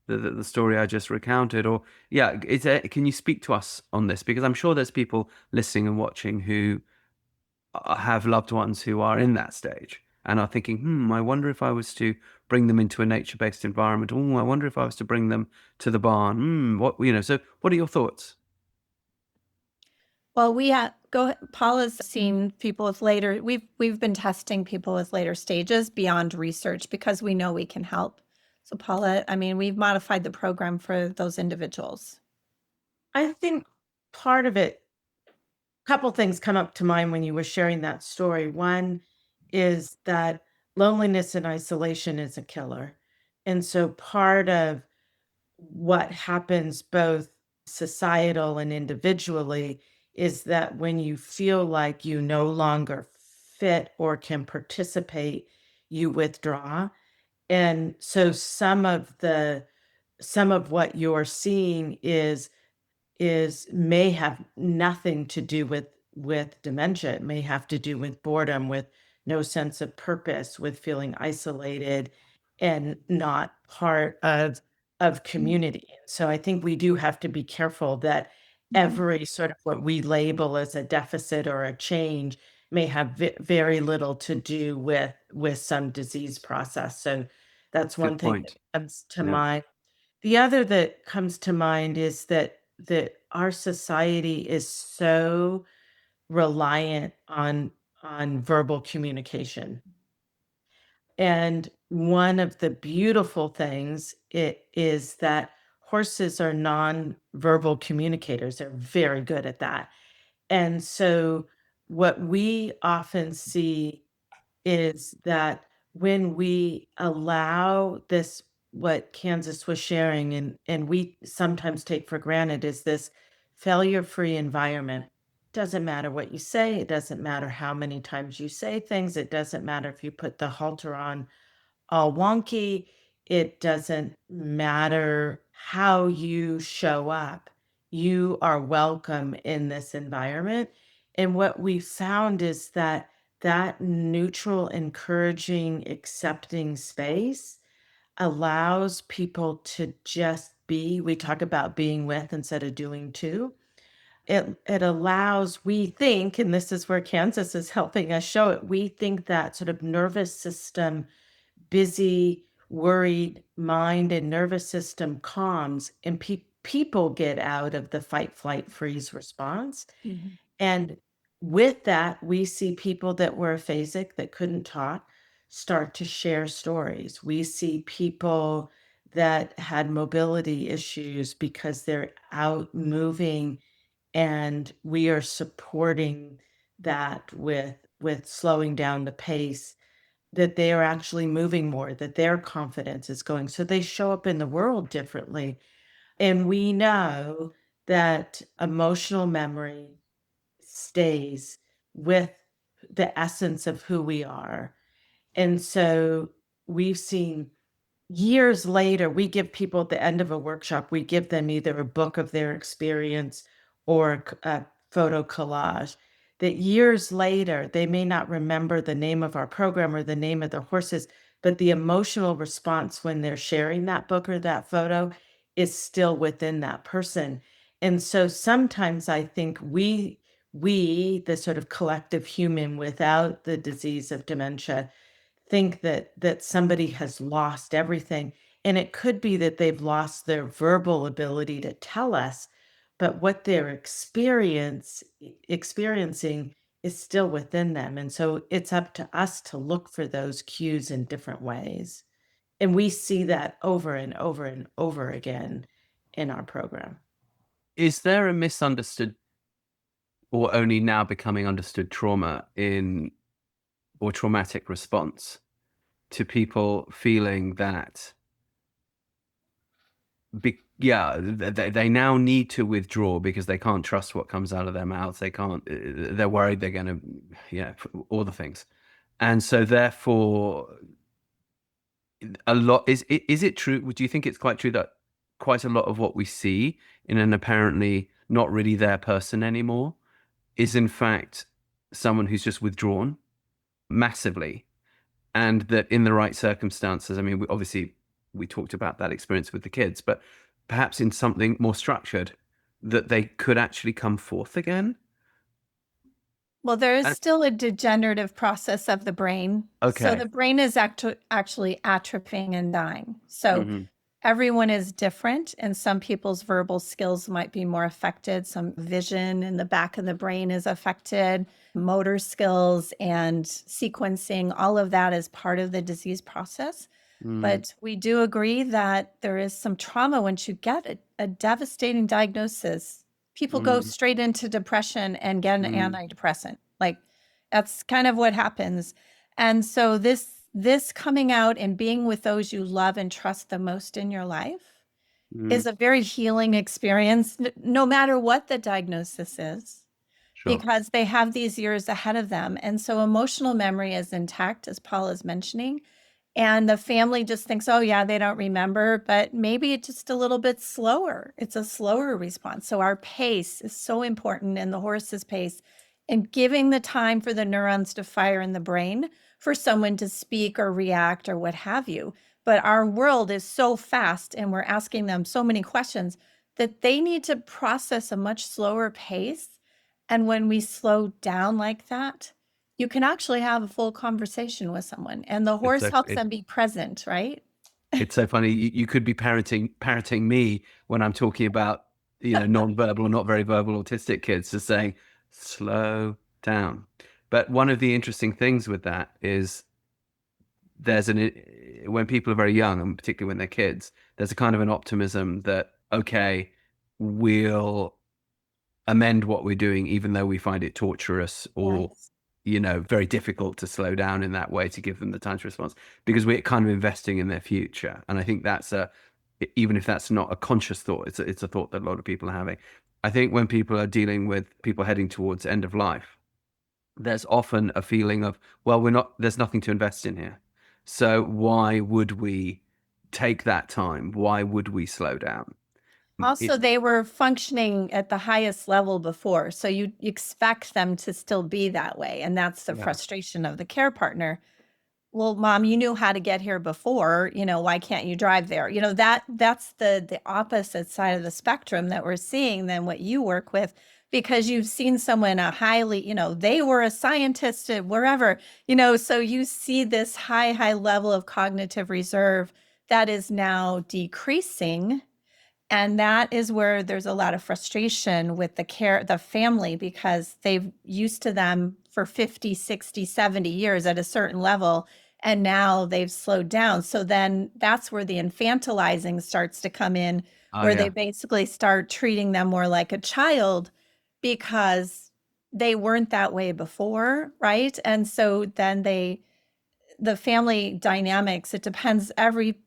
the story I just recounted? Or, can you speak to us on this? Because I'm sure there's people listening and watching who have loved ones who are in that stage and are thinking, I wonder if I was to bring them into a nature-based environment. Oh, I wonder if I was to bring them to the barn. So what are your thoughts? Well, Paula's seen people with later, we've been testing people with later stages beyond research because we know we can help. So Paula, we've modified the program for those individuals. I think part of it, a couple things come up to mind when you were sharing that story. One is that loneliness and isolation is a killer. And so part of what happens both societal and individually is that when you feel like you no longer fit or can participate, you withdraw. And so some of what you're seeing may have nothing to do with dementia. It may have to do with boredom, with no sense of purpose, with feeling isolated and not part of community. So I think we do have to be careful that every sort of what we label as a deficit or a change may have very little to do with some disease process. So that's one thing that comes to mind. The other that comes to mind is that our society is so reliant on verbal communication. And one of the beautiful things is that horses are non-verbal communicators. They're very good at that. And so what we often see is that when we allow this, what Kansas was sharing, and we sometimes take for granted, is this failure-free environment. Doesn't matter what you say. It doesn't matter how many times you say things. It doesn't matter if you put the halter on all wonky. It doesn't matter how you show up. You are welcome in this environment. And what we found is that that neutral, encouraging, accepting space allows people to just be. We talk about being with instead of doing to. It allows, we think, and this is where Kansas is helping us show it, we think that sort of nervous system, busy, worried mind and nervous system calms, and people get out of the fight, flight, freeze response. Mhm. And with that, we see people that were aphasic, that couldn't talk, start to share stories. We see people that had mobility issues because they're out moving, and we are supporting that with slowing down the pace, that they are actually moving more, that their confidence is going. So they show up in the world differently. And we know that emotional memory stays with the essence of who we are. And so we've seen years later, we give people at the end of a workshop, we give them either a book of their experience or a photo collage, that years later, they may not remember the name of our program or the name of their horses, but the emotional response when they're sharing that book or that photo is still within that person. And so sometimes I think the sort of collective human without the disease of dementia, think that somebody has lost everything. And it could be that they've lost their verbal ability to tell us, but what they're experiencing is still within them. And so it's up to us to look for those cues in different ways. And we see that over and over and over again in our program. Is there a misunderstood or only now becoming understood trauma or traumatic response to people feeling that they now need to withdraw because they can't trust what comes out of their mouths. They're worried they're going to, all the things. And so therefore, a lot, is it true? Do you think it's quite true that quite a lot of what we see in an apparently not really their person anymore is in fact someone who's just withdrawn massively, and that in the right circumstances, I mean, we talked about that experience with the kids, but perhaps in something more structured, that they could actually come forth again? Well, there is And- still a degenerative process of the brain. So Okay. the brain is actually atrophying and dying. So Mhm. everyone is different, and some people's verbal skills might be more affected. Some vision in the back of the brain is affected, motor skills and sequencing, all of that is part of the disease process. Mm. But we do agree that there is some trauma once you get a devastating diagnosis. People go straight into depression and get an antidepressant. Like, that's kind of what happens. And so this coming out and being with those you love and trust the most in your life is a very healing experience, no matter what the diagnosis is, Sure. because they have these years ahead of them. And so emotional memory is intact, as Paul is mentioning. And the family just thinks, oh, yeah, they don't remember, but maybe it's just a little bit slower. It's a slower response. So our pace is so important, and the horse's pace, and giving the time for the neurons to fire in the brain for someone to speak or react or what have you. But our world is so fast, and we're asking them so many questions that they need to process a much slower pace. And when we slow down like that, you can actually have a full conversation with someone, and the horse helps them be present, right? It's so funny. You could be parroting me when I'm talking about, non-verbal or not very verbal autistic kids, just saying, slow down. But one of the interesting things with that is when people are very young, and particularly when they're kids, there's a kind of an optimism that, okay, we'll amend what we're doing, even though we find it torturous or, very difficult to slow down in that way to give them the time to respond, because we're kind of investing in their future. And I think that's even if that's not a conscious thought, it's a thought that a lot of people are having. I think when people are dealing with people heading towards end of life, there's often a feeling of, well, there's nothing to invest in here. So why would we take that time? Why would we slow down? Also, they were functioning at the highest level before, so you expect them to still be that way, and that's the frustration of the care partner. Well, mom, you knew how to get here before, why can't you drive there? That's the opposite side of the spectrum that we're seeing than what you work with, because you've seen someone a highly, they were a scientist at wherever, so you see this high level of cognitive reserve that is now decreasing. And that is where there's a lot of frustration with the family, because they've used to them for 50, 60, 70 years at a certain level, and now they've slowed down. So then that's where the infantilizing starts to come in, where they basically start treating them more like a child because they weren't that way before, right? And so then the family dynamics, it depends. Every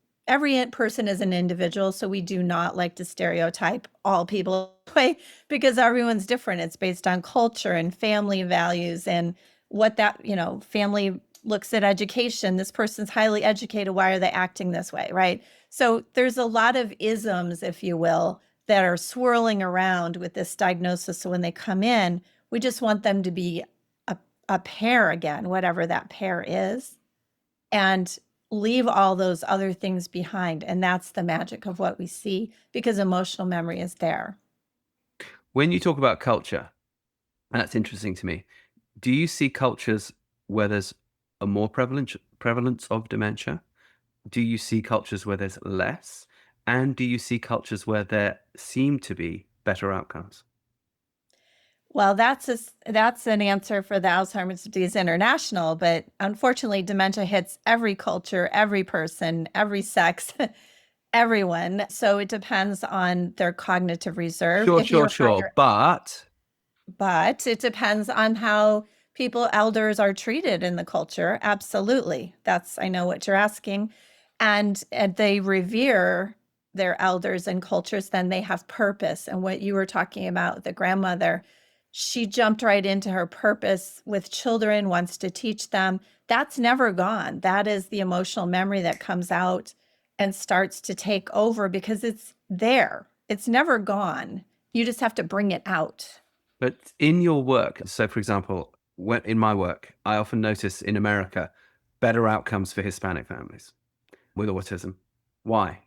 person is an individual, so we do not like to stereotype all people way, because everyone's different. It's based on culture and family values and what that, family looks at education. This person's highly educated. Why are they acting this way, right? So there's a lot of isms, if you will, that are swirling around with this diagnosis. So when they come in, we just want them to be a pair again, whatever that pair is, and leave all those other things behind. And that's the magic of what we see, because emotional memory is there. When you talk about culture, and that's interesting to me, do you see cultures where there's a more prevalence of dementia? Do you see cultures where there's less? And do you see cultures where there seem to be better outcomes? Well, that's an answer for the Alzheimer's Disease International, but unfortunately, dementia hits every culture, every person, every sex, everyone. So it depends on their cognitive reserve. Sure. But it depends on how elders are treated in the culture. Absolutely. I know what you're asking. And they revere their elders and cultures, then they have purpose. And what you were talking about, the grandmother, she jumped right into her purpose with children, wants to teach them. That's never gone. That is the emotional memory that comes out and starts to take over, because it's there. It's never gone. You just have to bring it out. But in your work, so for example, in my work, I often notice in America better outcomes for Hispanic families with autism. Why?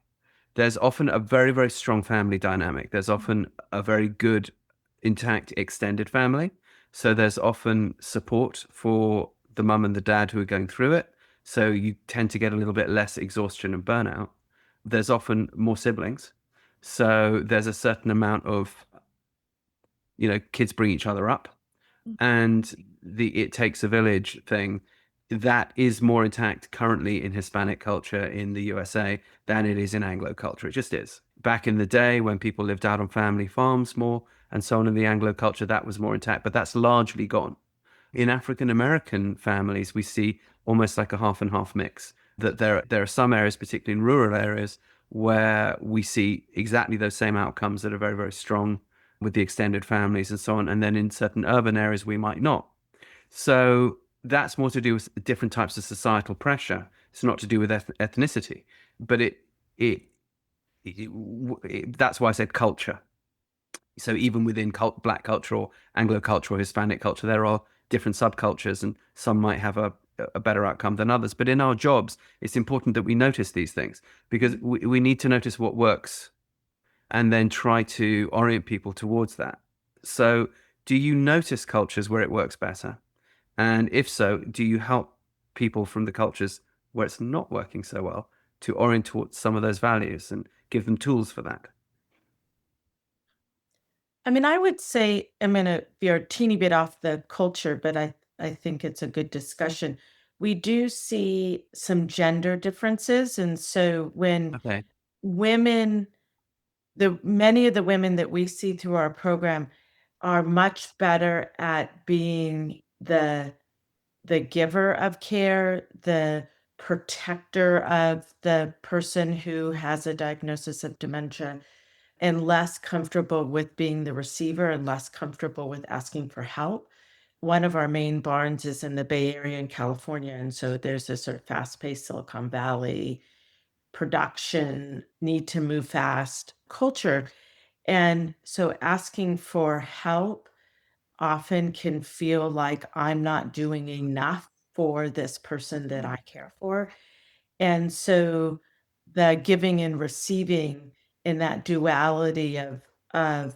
There's often a very, very strong family dynamic. There's often a very good, intact, extended family. So there's often support for the mum and the dad who are going through it. So you tend to get a little bit less exhaustion and burnout. There's often more siblings. So there's a certain amount of, kids bring each other up. And the it takes a village thing, that is more intact currently in Hispanic culture in the USA than it is in Anglo culture. It just is. Back in the day when people lived out on family farms more and so on, in the Anglo culture, that was more intact, but that's largely gone. In African American families, we see almost like a half and half mix, that there are some areas, particularly in rural areas, where we see exactly those same outcomes that are very, very strong with the extended families and so on. And then in certain urban areas, we might not. So that's more to do with different types of societal pressure. It's not to do with ethnicity, but that's why I said culture. So even within Black culture or Anglo culture or Hispanic culture, there are different subcultures, and some might have a better outcome than others. But in our jobs, it's important that we notice these things, because we need to notice what works and then try to orient people towards that. So do you notice cultures where it works better? And if so, do you help people from the cultures where it's not working so well to orient towards some of those values and give them tools for that? I mean, I would say I'm going to veer a teeny bit off the culture, but I think it's a good discussion. We do see some gender differences. And so when Okay. women many of the women that we see through our program are much better at being the giver of care, the protector of the person who has a diagnosis of dementia, and less comfortable with being the receiver and less comfortable with asking for help. One of our main barns is in the Bay Area in California, and so there's this sort of fast-paced Silicon Valley production, need to move fast culture. And so asking for help often can feel like I'm not doing enough for this person that I care for. And so the giving and receiving in that duality of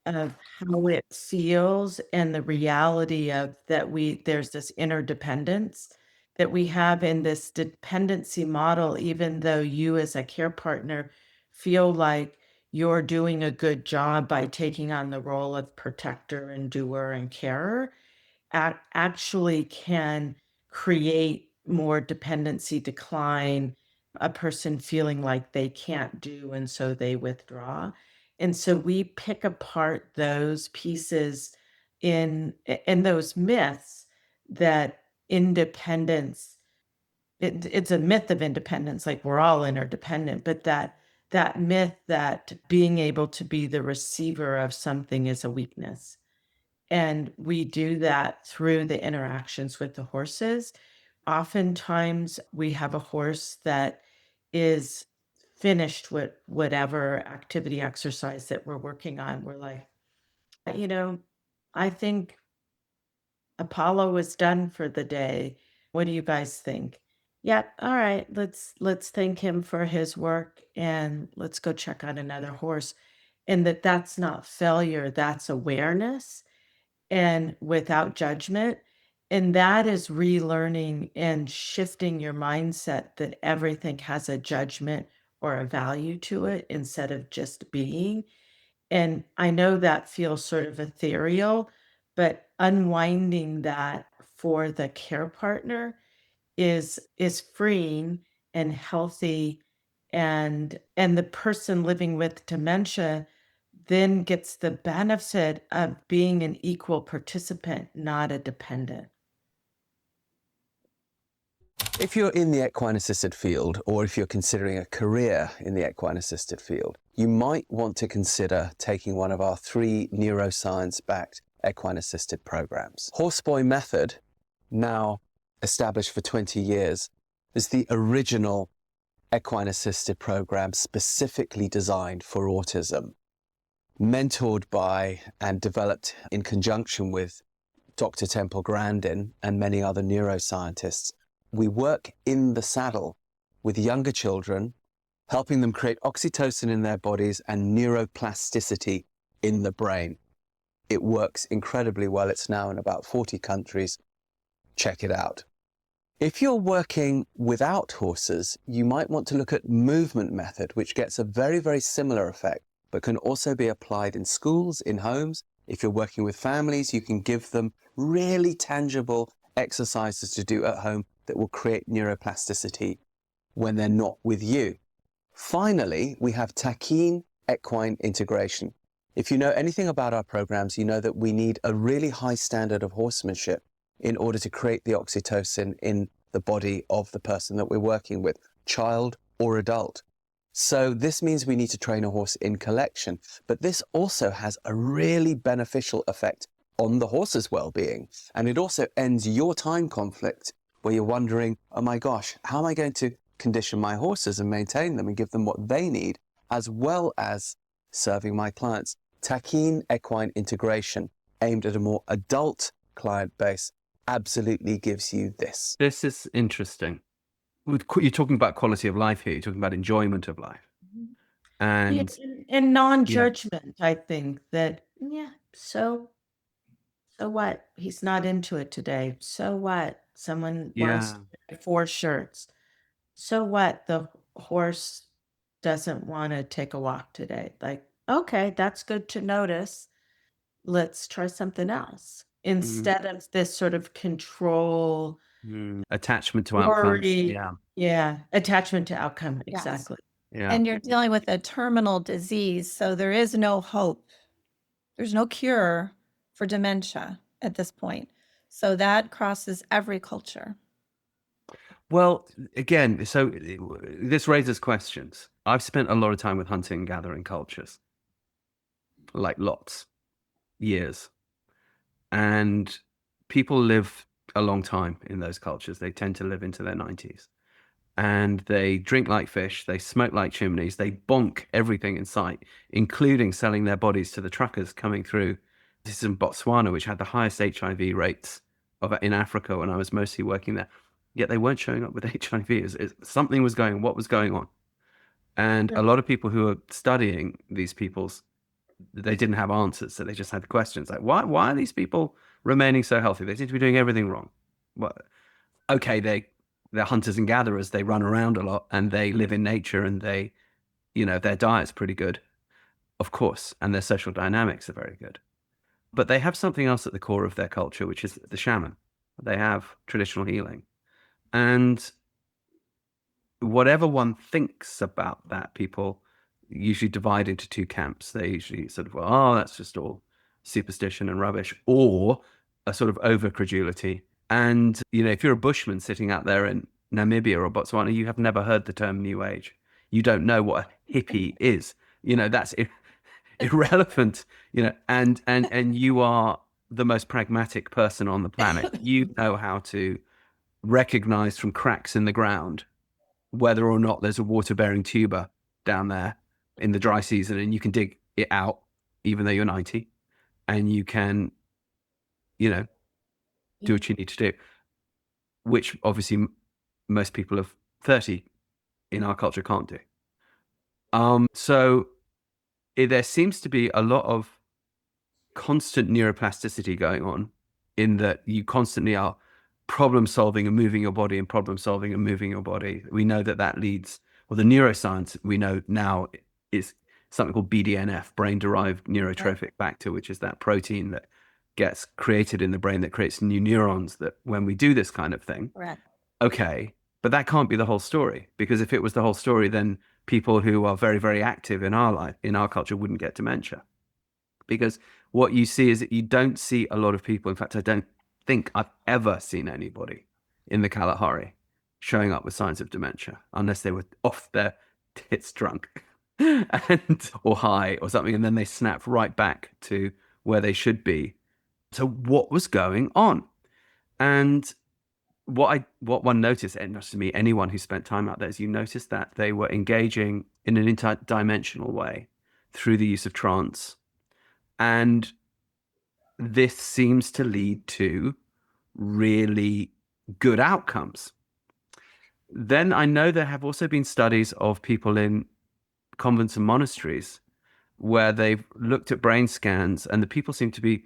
how it feels and the reality of that there's this interdependence that we have in this dependency model, even though you as a care partner feel like you're doing a good job by taking on the role of protector and doer and carer, actually can create more dependency decline, a person feeling like they can't do, and so they withdraw. And so we pick apart those pieces in those myths that independence, it's a myth of independence, like we're all interdependent, but that myth that being able to be the receiver of something is a weakness. And we do that through the interactions with the horses. Oftentimes we have a horse that is finished with whatever activity exercise that we're working on. We're like, I think Apollo is done for the day. What do you guys think? Yeah, all right, let's thank him for his work and let's go check out another horse. And that's not failure, that's awareness and without judgment. And that is relearning and shifting your mindset that everything has a judgment or a value to it instead of just being. And I know that feels sort of ethereal, but unwinding that for the care partner is freeing and healthy, and the person living with dementia then gets the benefit of being an equal participant, not a dependent. If you're in the equine assisted field, or if you're considering a career in the equine assisted field, you might want to consider taking one of our 3 neuroscience-backed equine assisted programs. Horseboy Method, now established for 20 years, is the original equine assisted program specifically designed for autism, mentored by and developed in conjunction with Dr. Temple Grandin and many other neuroscientists. We work in the saddle with younger children, helping them create oxytocin in their bodies and neuroplasticity in the brain. It works incredibly well. It's now in about 40 countries. Check it out. If you're working without horses, you might want to look at movement method, which gets a very, very similar effect, but can also be applied in schools, in homes. If you're working with families, you can give them really tangible exercises to do at home that will create neuroplasticity when they're not with you. Finally, we have taquine equine integration. If you know anything about our programs, you know that we need a really high standard of horsemanship in order to create the oxytocin in the body of the person that we're working with, child or adult. So this means we need to train a horse in collection, but this also has a really beneficial effect on the horse's well-being. And it also ends your time conflict where you're wondering, oh my gosh, how am I going to condition my horses and maintain them and give them what they need, as well as serving my clients? Taquine equine integration, aimed at a more adult client base, absolutely gives you this. This is interesting. You're talking about quality of life here. You're talking about enjoyment of life. And non-judgment, I think that, so what? He's not into it today. So what? Someone wants 4 shirts. So what? The horse doesn't want to take a walk today. Like, okay, that's good to notice. Let's try something else. Instead of this sort of control, attachment to outcomes. worry. Yeah, attachment to outcome. Yes. Exactly. Yeah. And you're dealing with a terminal disease, so there is no hope. There's no cure for dementia at this point. So that crosses every culture. Well, again, so this raises questions. I've spent a lot of time with hunting and gathering cultures, like lots, years. And people live a long time in those cultures. They tend to live into their 90s. And they drink like fish, they smoke like chimneys, they bonk everything in sight, including selling their bodies to the truckers coming through. This is in Botswana, which had the highest HIV rates in Africa when I was mostly working there. Yet they weren't showing up with HIV. Something was going on. What was going on? And a lot of people who are studying these people's, they didn't have answers, so they just had questions like, why are these people remaining so healthy? They seem to be doing everything wrong. Well, okay, they're hunters and gatherers, they run around a lot and they live in nature, and they, their diet's pretty good, of course, and their social dynamics are very good. But they have something else at the core of their culture, which is the shaman. They have traditional healing. And whatever one thinks about that, people usually divide into two camps. They usually sort of, oh, that's just all superstition and rubbish, or a sort of over credulity. And, if you're a bushman sitting out there in Namibia or Botswana, you have never heard the term New Age. You don't know what a hippie is. That's irrelevant, and you are the most pragmatic person on the planet. You know how to recognize from cracks in the ground whether or not there's a water-bearing tuber down there in the dry season, and you can dig it out even though you're 90, and you can, do what you need to do, which obviously most people of 30 in our culture can't do. So there seems to be a lot of constant neuroplasticity going on, in that you constantly are problem solving and moving your body, and problem solving and moving your body. We know that leads, well, the neuroscience we know now is something called BDNF, brain derived neurotrophic factor, which is that protein that gets created in the brain that creates new neurons that when we do this kind of thing. Right. Okay, but that can't be the whole story, because if it was the whole story, then people who are very, very active in our life, in our culture, wouldn't get dementia. Because what you see is that you don't see a lot of people. In fact, I don't think I've ever seen anybody in the Kalahari showing up with signs of dementia, unless they were off their tits drunk or high or something, and then they snapped right back to where they should be. So what was going on? And what one noticed, and not to me, anyone who spent time out there, is you noticed that they were engaging in an interdimensional way through the use of trance. And this seems to lead to really good outcomes. Then I know there have also been studies of people in convents and monasteries where they've looked at brain scans, and the people seem to be,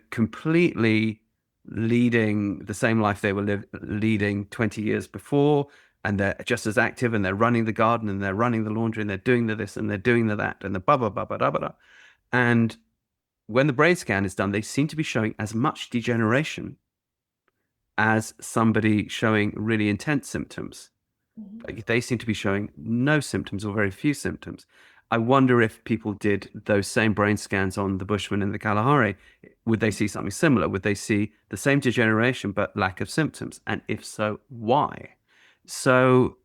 completely leading the same life they were leading 20 years before, and they're just as active, and they're running the garden, and they're running the laundry, and they're doing the this, and they're doing the that, and the blah, blah, blah, blah, blah, blah. And when the brain scan is done, they seem to be showing as much degeneration as somebody showing really intense symptoms. Like, they seem to be showing no symptoms or very few symptoms. I wonder if people did those same brain scans on the Bushman in the Kalahari, would they see something similar? Would they see the same degeneration but lack of symptoms? And if so, why? So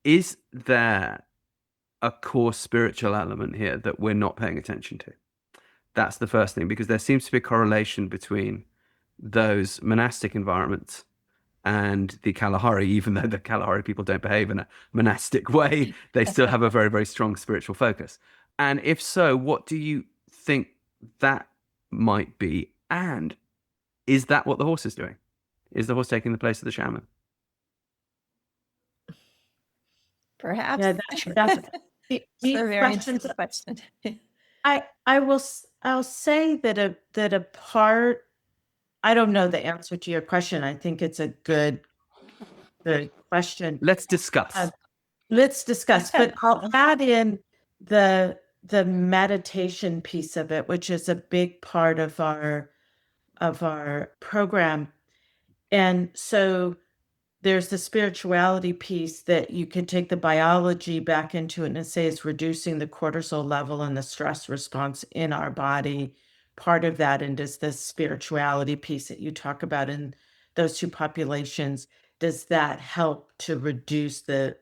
is there a core spiritual element here that we're not paying attention to? That's the first thing, because there seems to be a correlation between those monastic environments and the Kalahari. Even though the Kalahari people don't behave in a monastic way, they still have a very, very strong spiritual focus. And if so, what do you think that might be? And is that what the horse is doing? Is the horse taking the place of the shaman? Perhaps. Yeah, that's It's deep a very questions. interesting question. I'll say that a part, I don't know the answer to your question. I think it's a good question. Let's discuss. Let's discuss, but I'll add in the meditation piece of it, which is a big part of our program. And so there's the spirituality piece that you can take the biology back into it and say it's reducing the cortisol level and the stress response in our body. Part of that, and does this spirituality piece that you talk about in those two populations, does that help to reduce the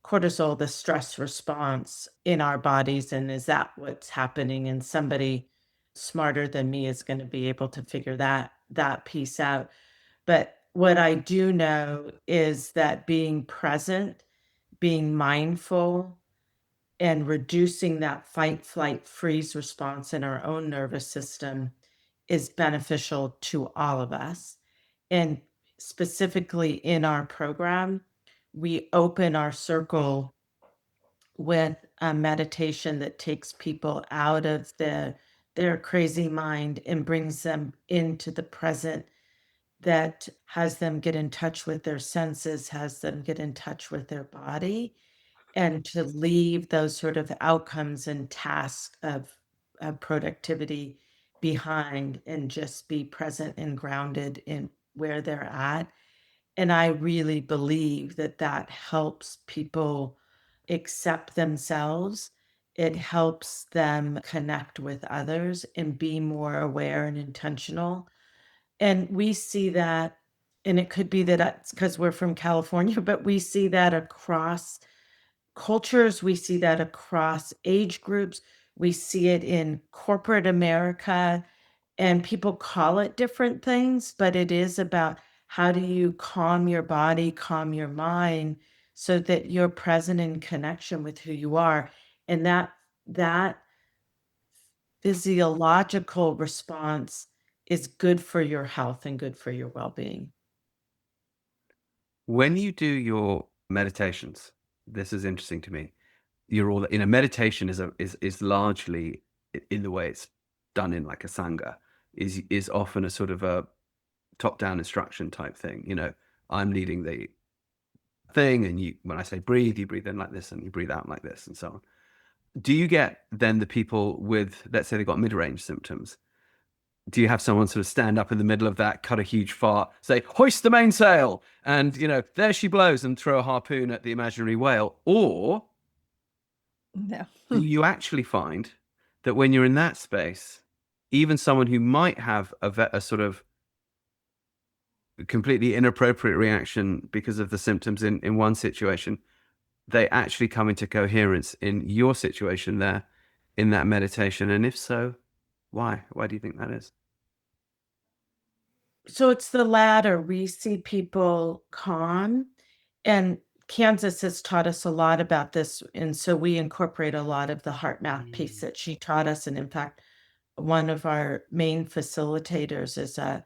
cortisol, the stress response in our bodies? And is that what's happening? And somebody smarter than me is going to be able to figure that piece out. But what I do know is that being present, being mindful, and reducing that fight, flight, freeze response in our own nervous system is beneficial to all of us. And specifically in our program, we open our circle with a meditation that takes people out of their crazy mind and brings them into the present, that has them get in touch with their senses, has them get in touch with their body, and to leave those sort of outcomes and tasks of productivity behind and just be present and grounded in where they're at. And I really believe that that helps people accept themselves. It helps them connect with others and be more aware and intentional. And we see that, and it could be that it's because we're from California, but we see that across cultures. We see that across age groups. We see it in corporate America, and people call it different things, but it is about how do you calm your body, calm your mind, so that you're present in connection with who you are. And that physiological response is good for your health and good for your well-being. When you do your meditations, this is interesting to me. You're all, meditation is largely, in the way it's done in like a sangha, is often a sort of a top-down instruction type thing. I'm leading the thing, and when I say breathe, you breathe in like this and you breathe out like this, and so on. Do you get then the people with, let's say they've got mid-range symptoms? Do you have someone sort of stand up in the middle of that, cut a huge fart, say, hoist the mainsail, and, there she blows, and throw a harpoon at the imaginary whale? Or No. do you actually find that when you're in that space, even someone who might have a sort of completely inappropriate reaction because of the symptoms in one situation, they actually come into coherence in your situation there in that meditation? And if so, why? Why do you think that is? So it's the latter. We see people calm, and Kansas has taught us a lot about this. And so we incorporate a lot of the heart math piece that she taught us. And in fact, one of our main facilitators is a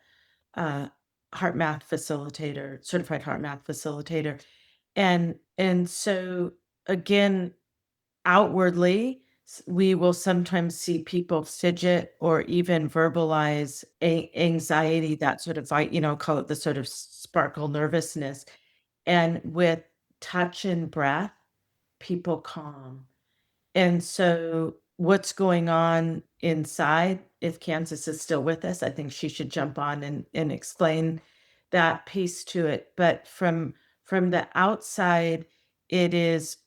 heart math facilitator, certified heart math facilitator. And so again, outwardly, we will sometimes see people fidget or even verbalize anxiety, that sort of, call it the sort of sparkle nervousness. And with touch and breath, people calm. And so what's going on inside, if Kansas is still with us, I think she should jump on and explain that piece to it. But from the outside, it is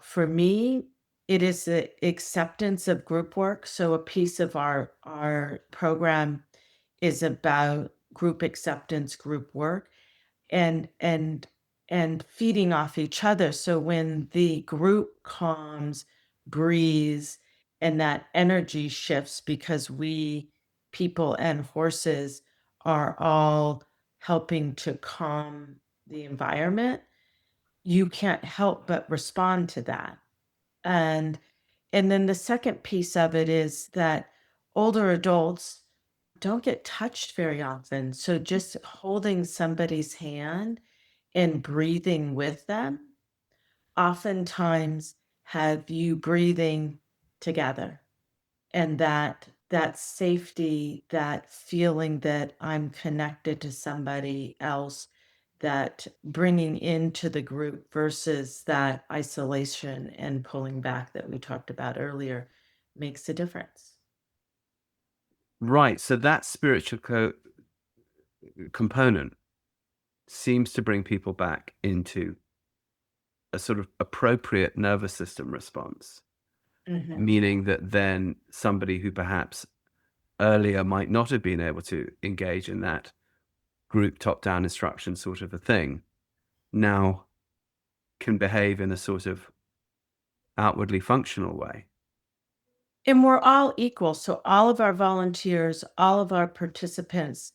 for me, it is the acceptance of group work. So a piece of our program is about group acceptance, group work, and feeding off each other. So when the group calms, breathes, and that energy shifts, because we, people and horses, are all helping to calm the environment, you can't help but respond to that. And then the second piece of it is that older adults don't get touched very often. So just holding somebody's hand and breathing with them oftentimes have you breathing together. And that safety, that feeling that I'm connected to somebody else, that bringing into the group versus that isolation and pulling back that we talked about earlier, makes a difference. Right. So that spiritual component seems to bring people back into a sort of appropriate nervous system response, meaning that then somebody who perhaps earlier might not have been able to engage in that group top-down instruction sort of a thing now can behave in a sort of outwardly functional way. And we're all equal. So all of our volunteers, all of our participants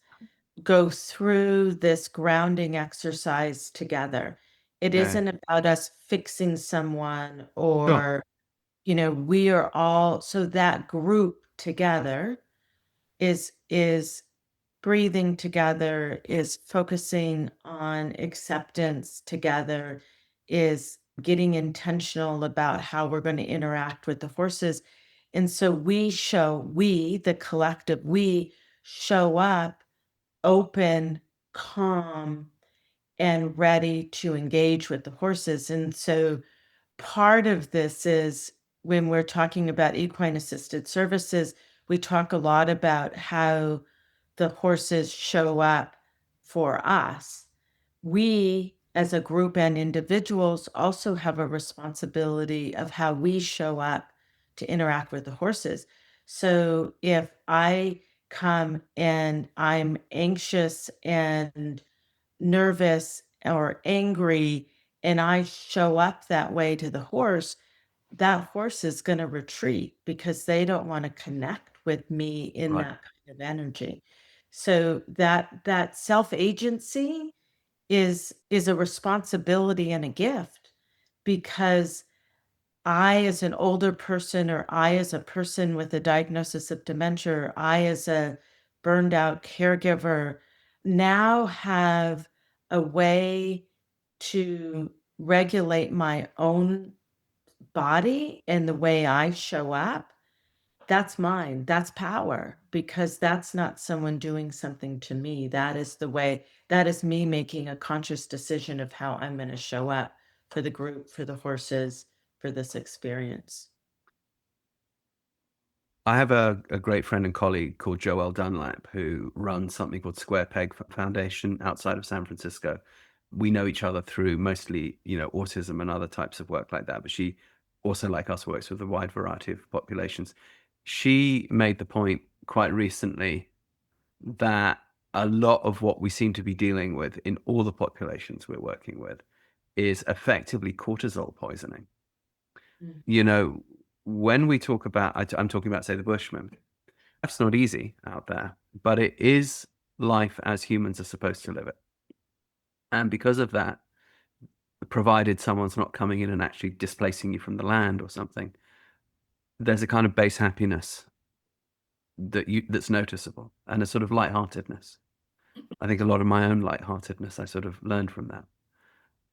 go through this grounding exercise together. It Okay. isn't about us fixing someone Sure. or, we are all, so that group together is breathing together, is focusing on acceptance together, is getting intentional about how we're going to interact with the horses. And so the collective, we show up open, calm, and ready to engage with the horses. And so part of this is when we're talking about equine assisted services, we talk a lot about how the horses show up for us. We, as a group and individuals, also have a responsibility of how we show up to interact with the horses. So if I come and I'm anxious and nervous or angry, and I show up that way to the horse, that horse is going to retreat because they don't want to connect with me in Right. that kind of energy. So that self-agency is a responsibility and a gift, because I, as an older person, or I, as a person with a diagnosis of dementia, or I, as a burned out caregiver, now have a way to regulate my own body and the way I show up. That's mine. That's power, because that's not someone doing something to me. That is me making a conscious decision of how I'm going to show up for the group, for the horses, for this experience. I have a great friend and colleague called Joelle Dunlap who runs something called Square Peg Foundation outside of San Francisco. We know each other through mostly, autism and other types of work like that. But she also, like us, works with a wide variety of populations. She made the point quite recently that a lot of what we seem to be dealing with in all the populations we're working with is effectively cortisol poisoning. When we talk about, I'm talking about, say, the Bushmen, that's not easy out there, but it is life as humans are supposed to live it. And because of that, provided someone's not coming in and actually displacing you from the land or something, there's a kind of base happiness that's noticeable, and a sort of lightheartedness. I think a lot of my own lightheartedness I sort of learned from that.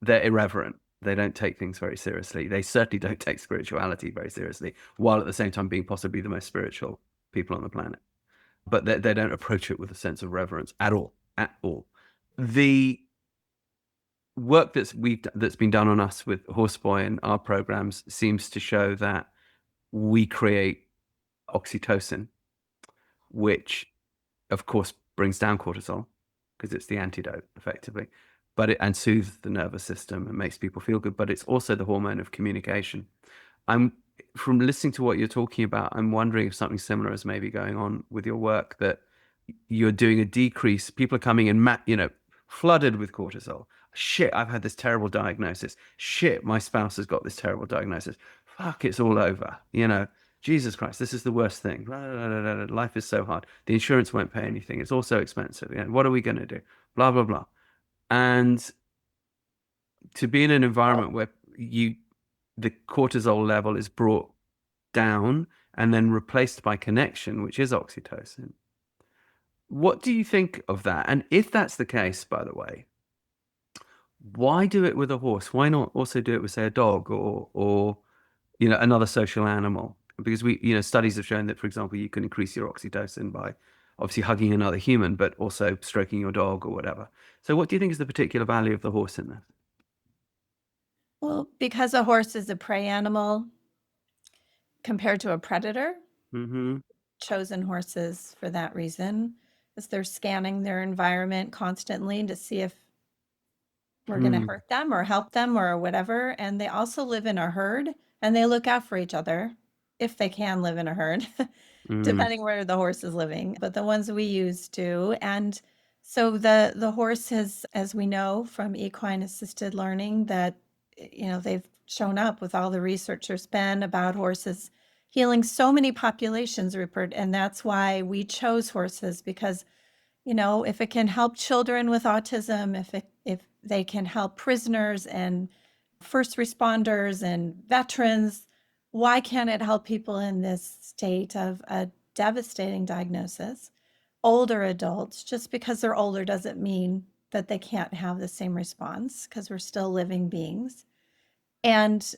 They're irreverent. They don't take things very seriously. They certainly don't take spirituality very seriously, while at the same time being possibly the most spiritual people on the planet. But they don't approach it with a sense of reverence at all. At all. The work that's been done on us with Horseboy and our programs seems to show that we create oxytocin, which, of course, brings down cortisol because it's the antidote, effectively, and soothes the nervous system and makes people feel good. But it's also the hormone of communication. From listening to what you're talking about, I'm wondering if something similar is maybe going on with your work, that you're doing a decrease. People are coming in, flooded with cortisol. Shit, I've had this terrible diagnosis. Shit, my spouse has got this terrible diagnosis. Fuck, it's all over. Jesus Christ, this is the worst thing. Life is so hard. The insurance won't pay anything. It's all so expensive. What are we going to do? Blah, blah, blah. And to be in an environment where the cortisol level is brought down and then replaced by connection, which is oxytocin. What do you think of that? And if that's the case, by the way, why do it with a horse? Why not also do it with, say, a dog or another social animal? Because studies have shown that, for example, you can increase your oxytocin by obviously hugging another human, but also stroking your dog or whatever. So what do you think is the particular value of the horse in this? Well, because a horse is a prey animal compared to a predator, chosen horses for that reason, as they're scanning their environment constantly to see if we're going to hurt them or help them or whatever. And they also live in a herd and they look out for each other if they can live in a herd, depending where the horse is living. But the ones we use do. And so the horse has, as we know from equine assisted learning, that, they've shown up with all the research there's been about horses healing so many populations, Rupert. And that's why we chose horses, because, if it can help children with autism, if they can help prisoners and first responders and veterans, why can't it help people in this state of a devastating diagnosis? Older adults, just because they're older doesn't mean that they can't have the same response, because we're still living beings. And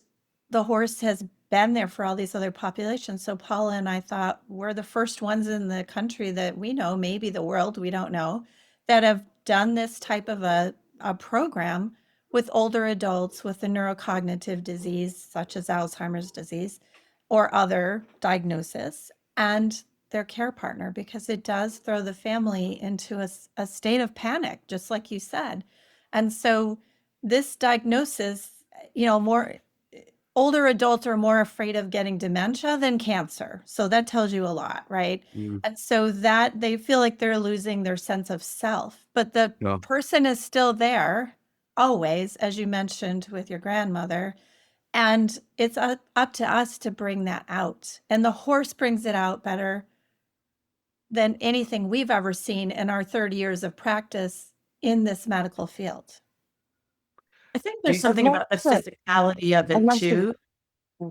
the horse has been there for all these other populations. So Paula and I thought we're the first ones in the country that we know, maybe the world, we don't know, that have done this type of a program with older adults with a neurocognitive disease, such as Alzheimer's disease or other diagnosis, and their care partner, because it does throw the family into a state of panic, just like you said. And so this diagnosis, more older adults are more afraid of getting dementia than cancer. So that tells you a lot, right? And so that they feel like they're losing their sense of self, but the person is still there always, as you mentioned with your grandmother. And it's up to us to bring that out. And the horse brings it out better than anything we've ever seen in our 30 years of practice in this medical field. I think there's something about the physicality of it too.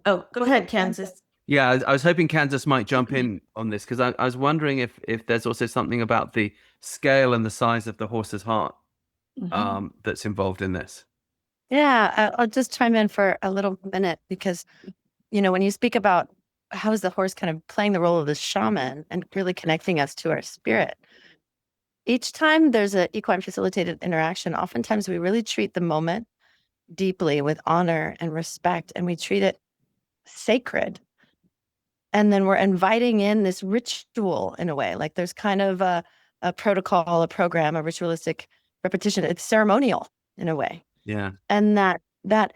Oh, go ahead, Kansas. Yeah, I was hoping Kansas might jump in on this, because I was wondering if there's also something about the scale and the size of the horse's heart that's involved in this. Yeah, I'll just chime in for a little minute, because, when you speak about how is the horse kind of playing the role of the shaman and really connecting us to our spirit, each time there's an equine facilitated interaction, oftentimes we really treat the moment deeply with honor and respect, and we treat it sacred. And then we're inviting in this ritual in a way, like there's kind of a protocol, a program, a ritualistic repetition. It's ceremonial in a way. Yeah. And that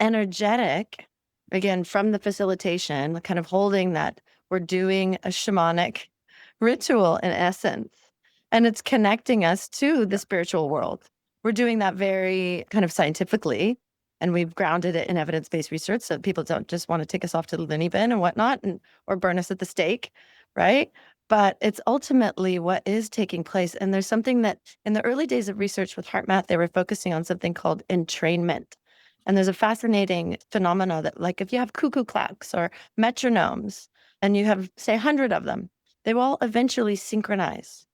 energetic, again, from the facilitation, kind of holding that we're doing a shamanic ritual in essence, and it's connecting us to the spiritual world. We're doing that very kind of scientifically, and we've grounded it in evidence-based research, so people don't just want to take us off to the loony bin and whatnot, or burn us at the stake, right? But it's ultimately what is taking place. And there's something that in the early days of research with HeartMath, they were focusing on something called entrainment. And there's a fascinating phenomena that, like, if you have cuckoo clocks or metronomes and you have, say, 100 of them, they will all eventually synchronize.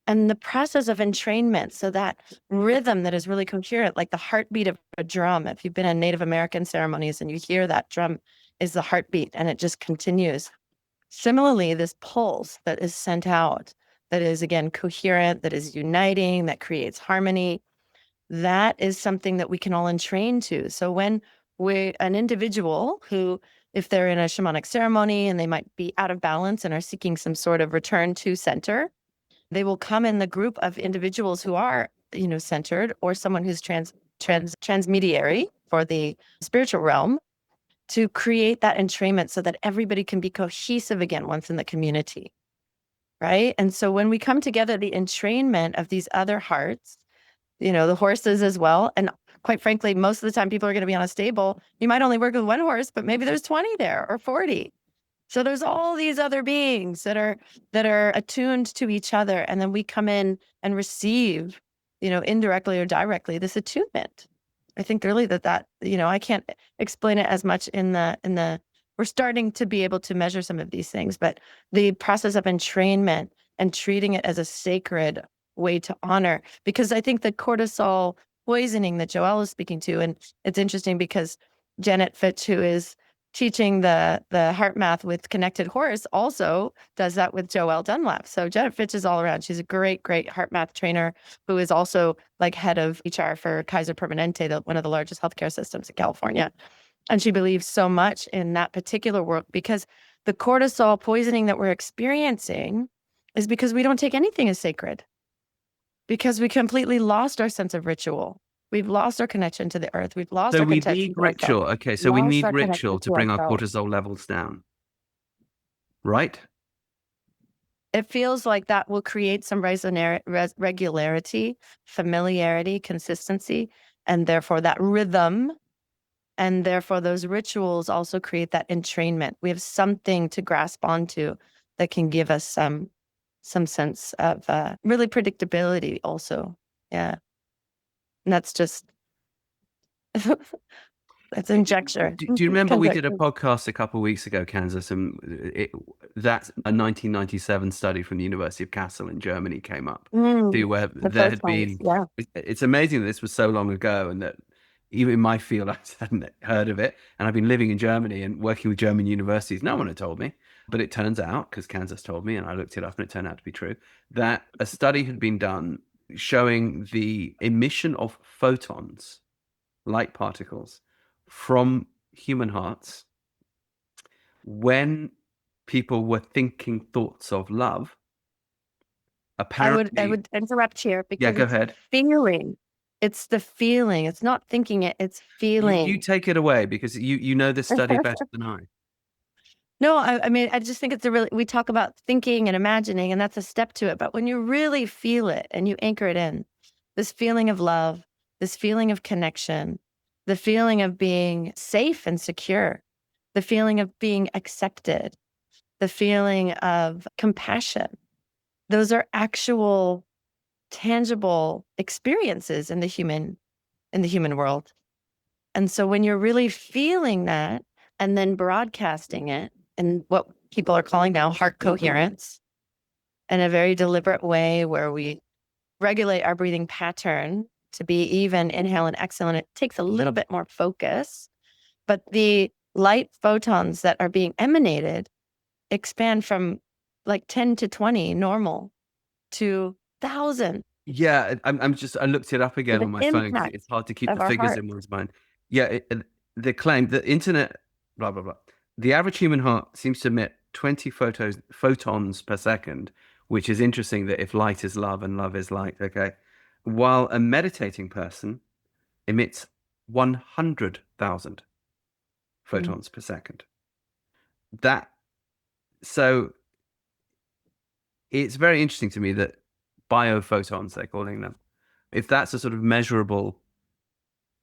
And the process of entrainment, so that rhythm that is really coherent, like the heartbeat of a drum, if you've been in Native American ceremonies and you hear that drum is the heartbeat and it just continues. Similarly, this pulse that is sent out, that is, again, coherent, that is uniting, that creates harmony, that is something that we can all entrain to. So when an individual who, if they're in a shamanic ceremony and they might be out of balance and are seeking some sort of return to center, they will come in the group of individuals who are, centered, or someone who's transmediary for the spiritual realm, to create that entrainment so that everybody can be cohesive again once in the community, right? And so when we come together, the entrainment of these other hearts, the horses as well, and quite frankly, most of the time people are going to be on a stable. You might only work with one horse, but maybe there's 20 there or 40. So there's all these other beings that are attuned to each other. And then we come in and receive, indirectly or directly, this attunement. I think really that I can't explain it as much in the, we're starting to be able to measure some of these things, but the process of entrainment and treating it as a sacred way to honor, because I think the cortisol poisoning that Joelle is speaking to, and it's interesting because Janet Fitch, who is teaching the HeartMath with Connected Horse, also does that with Joelle Dunlap. So Janet Fitch is all around. She's a great HeartMath trainer who is also like head of HR for Kaiser Permanente, one of the largest healthcare systems in California. And she believes so much in that particular work, because the cortisol poisoning that we're experiencing is because we don't take anything as sacred, because we completely lost our sense of ritual. We've lost our connection to the earth. We've lost So our we connection need to ourselves. ritual. Okay, so we Lost need our connection ritual to to bring our ourselves. cortisol levels down, right? It feels like that will create some regularity, familiarity, consistency, and therefore that rhythm. And therefore those rituals also create that entrainment. We have something to grasp onto that can give us some sense of really predictability also. Yeah. And that's just, that's injecture. Do you remember we did a Conjecture. podcast a couple of weeks ago, Kansas, and that's a 1997 study from the University of Kassel in Germany came up, where The there had photons, been. yeah. It's amazing that this was so long ago, and that even in my field I hadn't heard of it. And I've been living in Germany and working with German universities. No one had told me, but it turns out, because Kansas told me, and I looked it up, and it turned out to be true, that a study had been done showing the emission of photons, light particles, from human hearts when people were thinking thoughts of love. Apparently, I would interrupt here yeah, because go it's ahead. feeling. It's the feeling. It's not thinking it. It's You feeling. take it away, because you know this study better than I. No, I mean, I just think it's we talk about thinking and imagining, and that's a step to it. But when you really feel it and you anchor it in, this feeling of love, this feeling of connection, the feeling of being safe and secure, the feeling of being accepted, the feeling of compassion, those are actual tangible experiences in the human world. And so when you're really feeling that and then broadcasting it in what people are calling now heart coherence, in a very deliberate way where we regulate our breathing pattern to be even inhale and exhale, and it takes a little bit more focus, but the light photons that are being emanated expand from like 10 to 20 normal to 1,000. Yeah, I looked it up again The on my phone because impact it's hard to keep of the our figures heart. in one's mind. Yeah, the claim, the internet, blah, blah, blah. The average human heart seems to emit 20 photons per second, which is interesting that if light is love and love is light, okay? While a meditating person emits 100,000 photons per second. So it's very interesting to me that biophotons, they're calling them, if that's a sort of measurable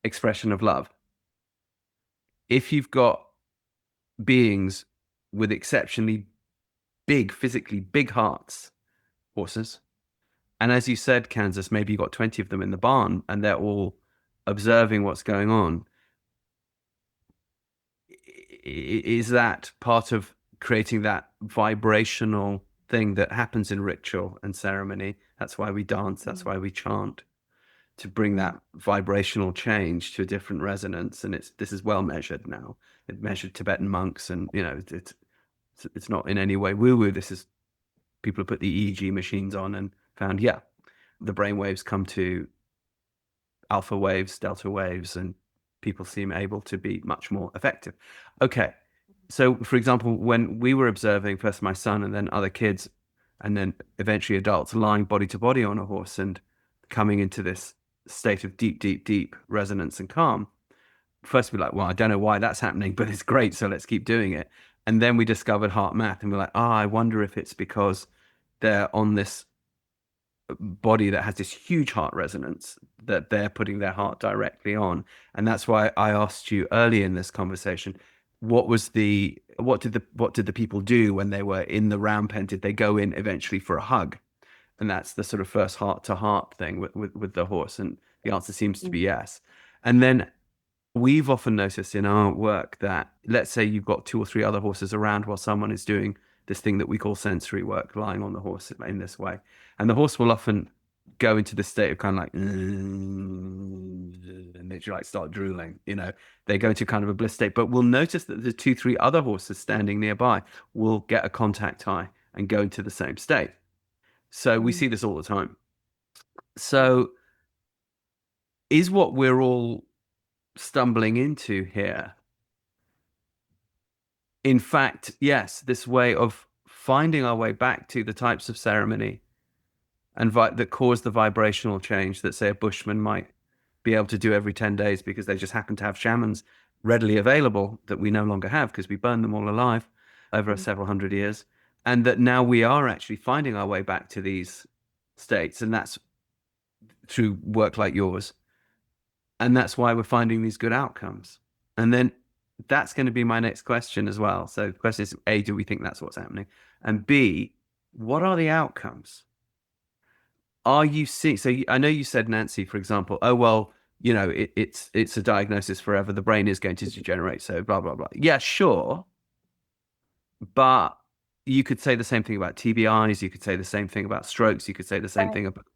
expression of love, if you've got beings with exceptionally big, physically big hearts, horses, and as you said, Kansas, maybe you got 20 of them in the barn and they're all observing what's going on, is that part of creating that vibrational thing that happens in ritual and ceremony? That's why we dance, that's why we chant, to bring that vibrational change to a different resonance. And this is well measured now. It measured Tibetan monks, and it's not in any way woo-woo. This is people have put the EEG machines on and found, yeah, the brain waves come to alpha waves, delta waves, and people seem able to be much more effective. Okay. So, for example, when we were observing first my son and then other kids, and then eventually adults lying body to body on a horse and coming into this state of deep, deep, deep resonance and calm, first we're like, well, I don't know why that's happening, but it's great, so let's keep doing it. And then we discovered HeartMath, and we're like, I wonder if it's because they're on this body that has this huge heart resonance that they're putting their heart directly on. And that's why I asked you early in this conversation, what did the people do when they were in the round pen? Did they go in eventually for a hug? And that's the sort of first heart to heart thing with the horse. And the answer seems to be yes. And then we've often noticed in our work that, let's say you've got 2 or 3 other horses around while someone is doing this thing that we call sensory work, lying on the horse in this way. And the horse will often go into this state of kind of like, and they like start drooling, they go into kind of a bliss state. But we'll notice that the 2, 3 other horses standing nearby will get a contact high and go into the same state. So we see this all the time. So is what we're all stumbling into here, in fact, yes, this way of finding our way back to the types of ceremony and that cause the vibrational change that, say, a bushman might be able to do every 10 days because they just happen to have shamans readily available that we no longer have because we burned them all alive over several hundred years. And that now we are actually finding our way back to these states. And that's through work like yours. And that's why we're finding these good outcomes. And then that's going to be my next question as well. So the question is, A, do we think that's what's happening? And B, what are the outcomes? Are you seeing, so I know you said, Nancy, for example, oh, well, you know, it's a diagnosis forever. The brain is going to degenerate. So blah, blah, blah. Yeah, sure. But you could say the same thing about TBIs. You could say the same thing about strokes. You could say the same thing about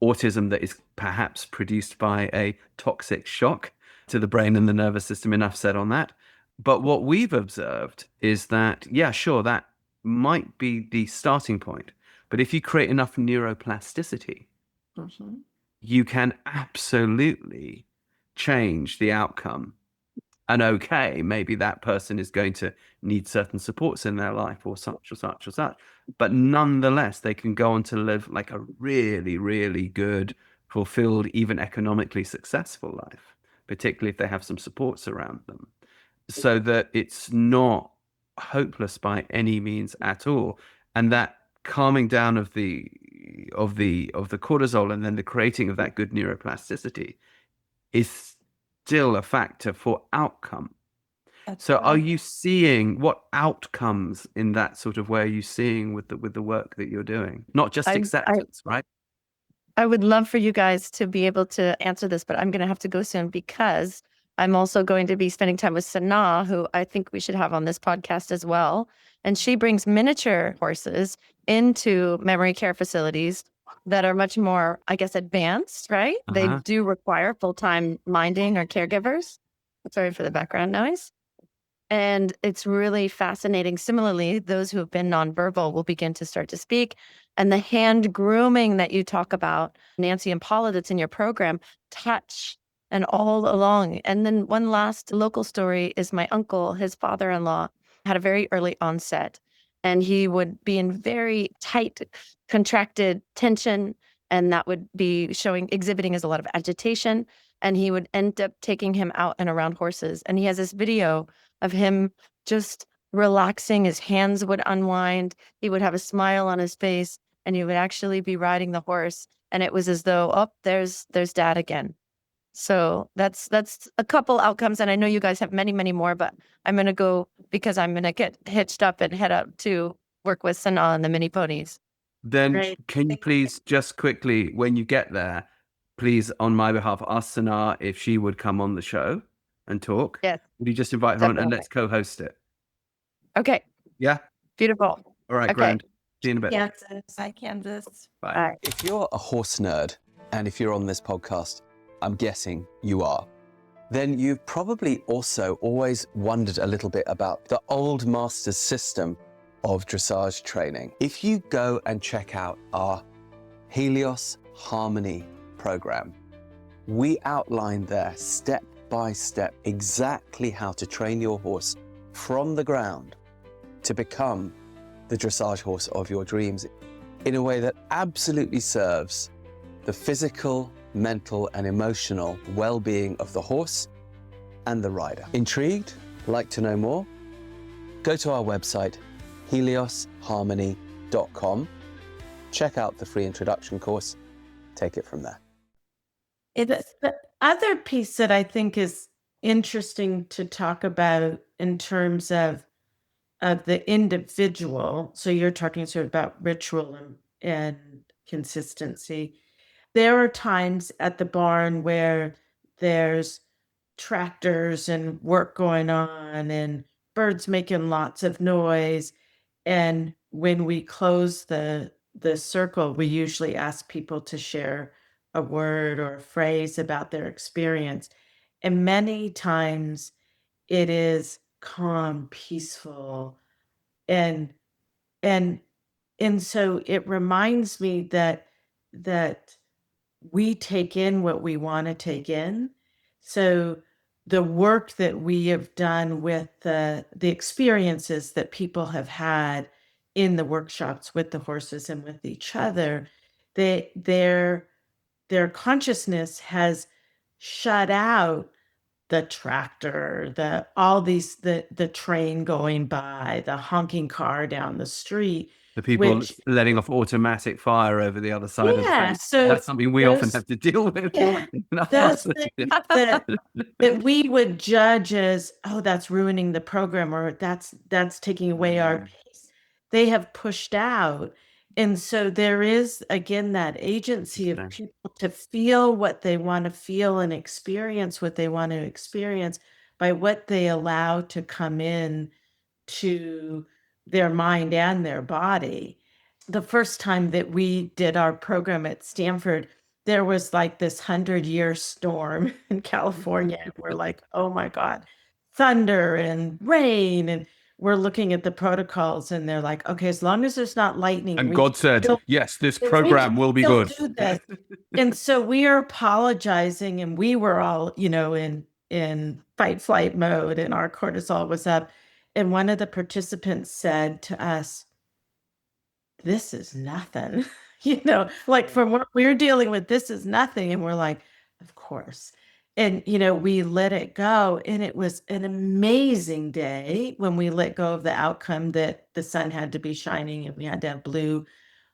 autism that is perhaps produced by a toxic shock to the brain and the nervous system. Enough said on that. But what we've observed is that, yeah, sure, that might be the starting point. But if you create enough neuroplasticity, you can absolutely change the outcome. And okay, maybe that person is going to need certain supports in their life or such or such or such. But nonetheless, they can go on to live like a really, really good, fulfilled, even economically successful life, particularly if they have some supports around them. So that it's not hopeless by any means at all. And that calming down of the cortisol and then the creating of that good neuroplasticity is still a factor for outcome. So are you seeing what outcomes in that sort of way are you seeing with the work that you're doing? Not just acceptance, right? I would love for you guys to be able to answer this, but I'm going to have to go soon because I'm also going to be spending time with Sanaa, who I think we should have on this podcast as well. And she brings miniature horses into memory care facilities that are much more, I guess, advanced, right? They do require full-time minding or caregivers. Sorry for the background noise. And it's really fascinating. Similarly, those who have been nonverbal will begin to start to speak. And the hand grooming that you talk about, Nancy and Paula, that's in your program, touch and all along. And then one last local story is my uncle, his father-in-law, had a very early onset. And he would be in very tight, contracted tension. And that would be exhibiting as a lot of agitation. And he would end up taking him out and around horses. And he has this video of him just relaxing. His hands would unwind. He would have a smile on his face, and he would actually be riding the horse. And it was as though, oh, there's Dad again. So that's a couple outcomes. And I know you guys have many, many more, but I'm going to go because I'm going to get hitched up and head up to work with Sanaa and the mini ponies. Then Great. can you please just quickly, when you get there, please, on my behalf, ask Sanaa if she would come on the show and talk. Yes. Would you just invite her on and Definitely. let's co-host it? Okay. Yeah? Beautiful. All right, Okay. grand. See you in a bit. Kansas. Bye, Kansas. Bye. All right. If you're a horse nerd, and if you're on this podcast, I'm guessing you are, then you've probably also always wondered a little bit about the old master's system of dressage training. If you go and check out our Helios Harmony program, we outline there step by step exactly how to train your horse from the ground to become the dressage horse of your dreams in a way that absolutely serves the physical, mental, and emotional well-being of the horse and the rider. Intrigued? Like to know more? Go to our website, heliosharmony.com. Check out the free introduction course. Take it from there. The other piece that I think is interesting to talk about in terms of the individual, so you're talking sort of about ritual and consistency. There are times at the barn where there's tractors and work going on and birds making lots of noise. And when we close the circle, we usually ask people to share a word or a phrase about their experience. And many times it is calm, peaceful, and so it reminds me that we take in what we want to take in. So the work that we have done with the experiences that people have had in the workshops with the horses and with each other, their consciousness has shut out the tractor, the train going by, the honking car down the street, The people which, letting off automatic fire over the other side of the yeah, fence. so That's something we often those, have to deal with. yeah, Enough those us. things that we would judge as, oh, that's ruining the program, or that's taking away our pace, they have pushed out. And so there is, again, that agency of Interesting. people to feel what they want to feel and experience what they want to experience by what they allow to come in to their mind and their body. The first time that we did our program at Stanford, there was like this 100-year storm in California. And we're like, oh my God, thunder and rain. And we're looking at the protocols and they're like, okay, as long as there's not lightning. And we God said, still- yes, this we program can will be still good. do this. And so we are apologizing, and we were all, in fight flight mode, and our cortisol was up. And one of the participants said to us, this is nothing, like from what we're dealing with, this is nothing. And we're like, of course. And, we let it go. And it was an amazing day when we let go of the outcome that the sun had to be shining and we had to have blue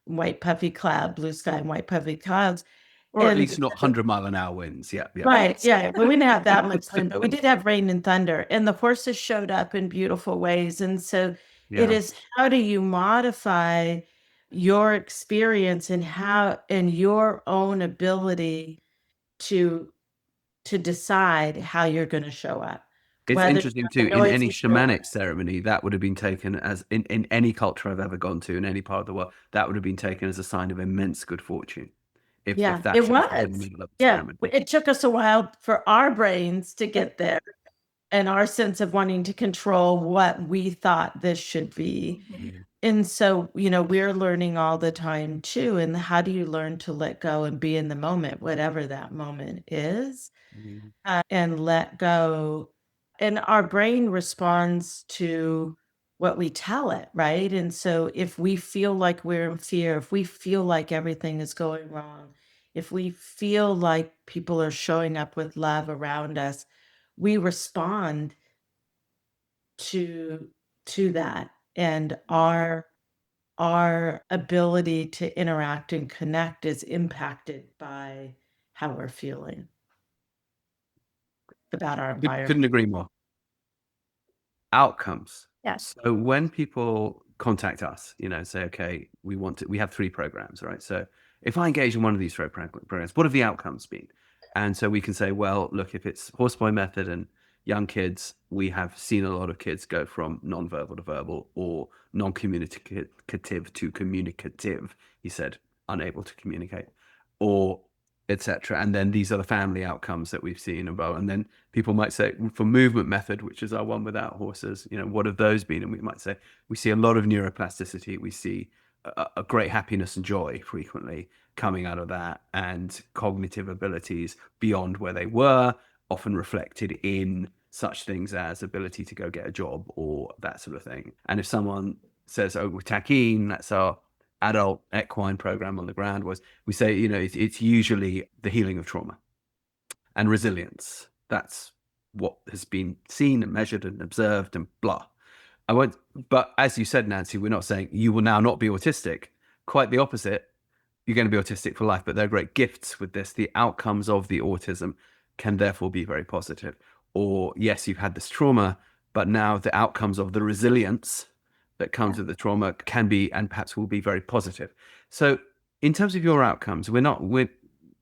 sky and white puffy clouds. Or at And least not 100-mile-an-hour winds. Yeah. right, yeah, but we didn't have that much sun, but we did have rain and thunder, and the horses showed up in beautiful ways. And so it is, how do you modify your experience and your own ability to decide how you're going to show up. It's Whether interesting too, you're in any noisy or- shamanic ceremony, that would have been taken as, in any culture I've ever gone to, in any part of the world, that would have been taken as a sign of immense good fortune. If Yeah, that's it what happened in was. the middle of the Yeah, ceremony. it took us a while for our brains to get there, and our sense of wanting to control what we thought this should be. And so, we're learning all the time too. And how do you learn to let go and be in the moment, whatever that moment is, and let go? And our brain responds to what we tell it, right? And so if we feel like we're in fear, if we feel like everything is going wrong, if we feel like people are showing up with love around us, we respond to that. And our ability to interact and connect is impacted by how we're feeling about our environment. Couldn't agree more. Outcomes. Yes. So when people contact us, say, okay, we have 3 programs, right? So if I engage in one of these 3 programs, what have the outcomes been? And so we can say, well, look, if it's horseboy method and young kids, we have seen a lot of kids go from non-verbal to verbal, or non-communicative to communicative, he said, unable to communicate, or etc. And then these are the family outcomes that we've seen about. And then people might say, for movement method, which is our one without horses, what have those been? And we might say, we see a lot of neuroplasticity. We see a great happiness and joy frequently coming out of that, and cognitive abilities beyond where they were, often reflected in such things as ability to go get a job or that sort of thing. And if someone says, oh, we're tackine, that's our adult equine program on the ground, was we say, it's usually the healing of trauma and resilience. That's what has been seen and measured and observed and blah. But as you said, Nancy, we're not saying you will now not be autistic. Quite the opposite. You're going to be autistic for life, but there are great gifts with this. The outcomes of the autism can therefore be very positive. Or yes, you've had this trauma, but now the outcomes of the resilience that comes with the trauma can be, and perhaps will be, very positive. So in terms of your outcomes,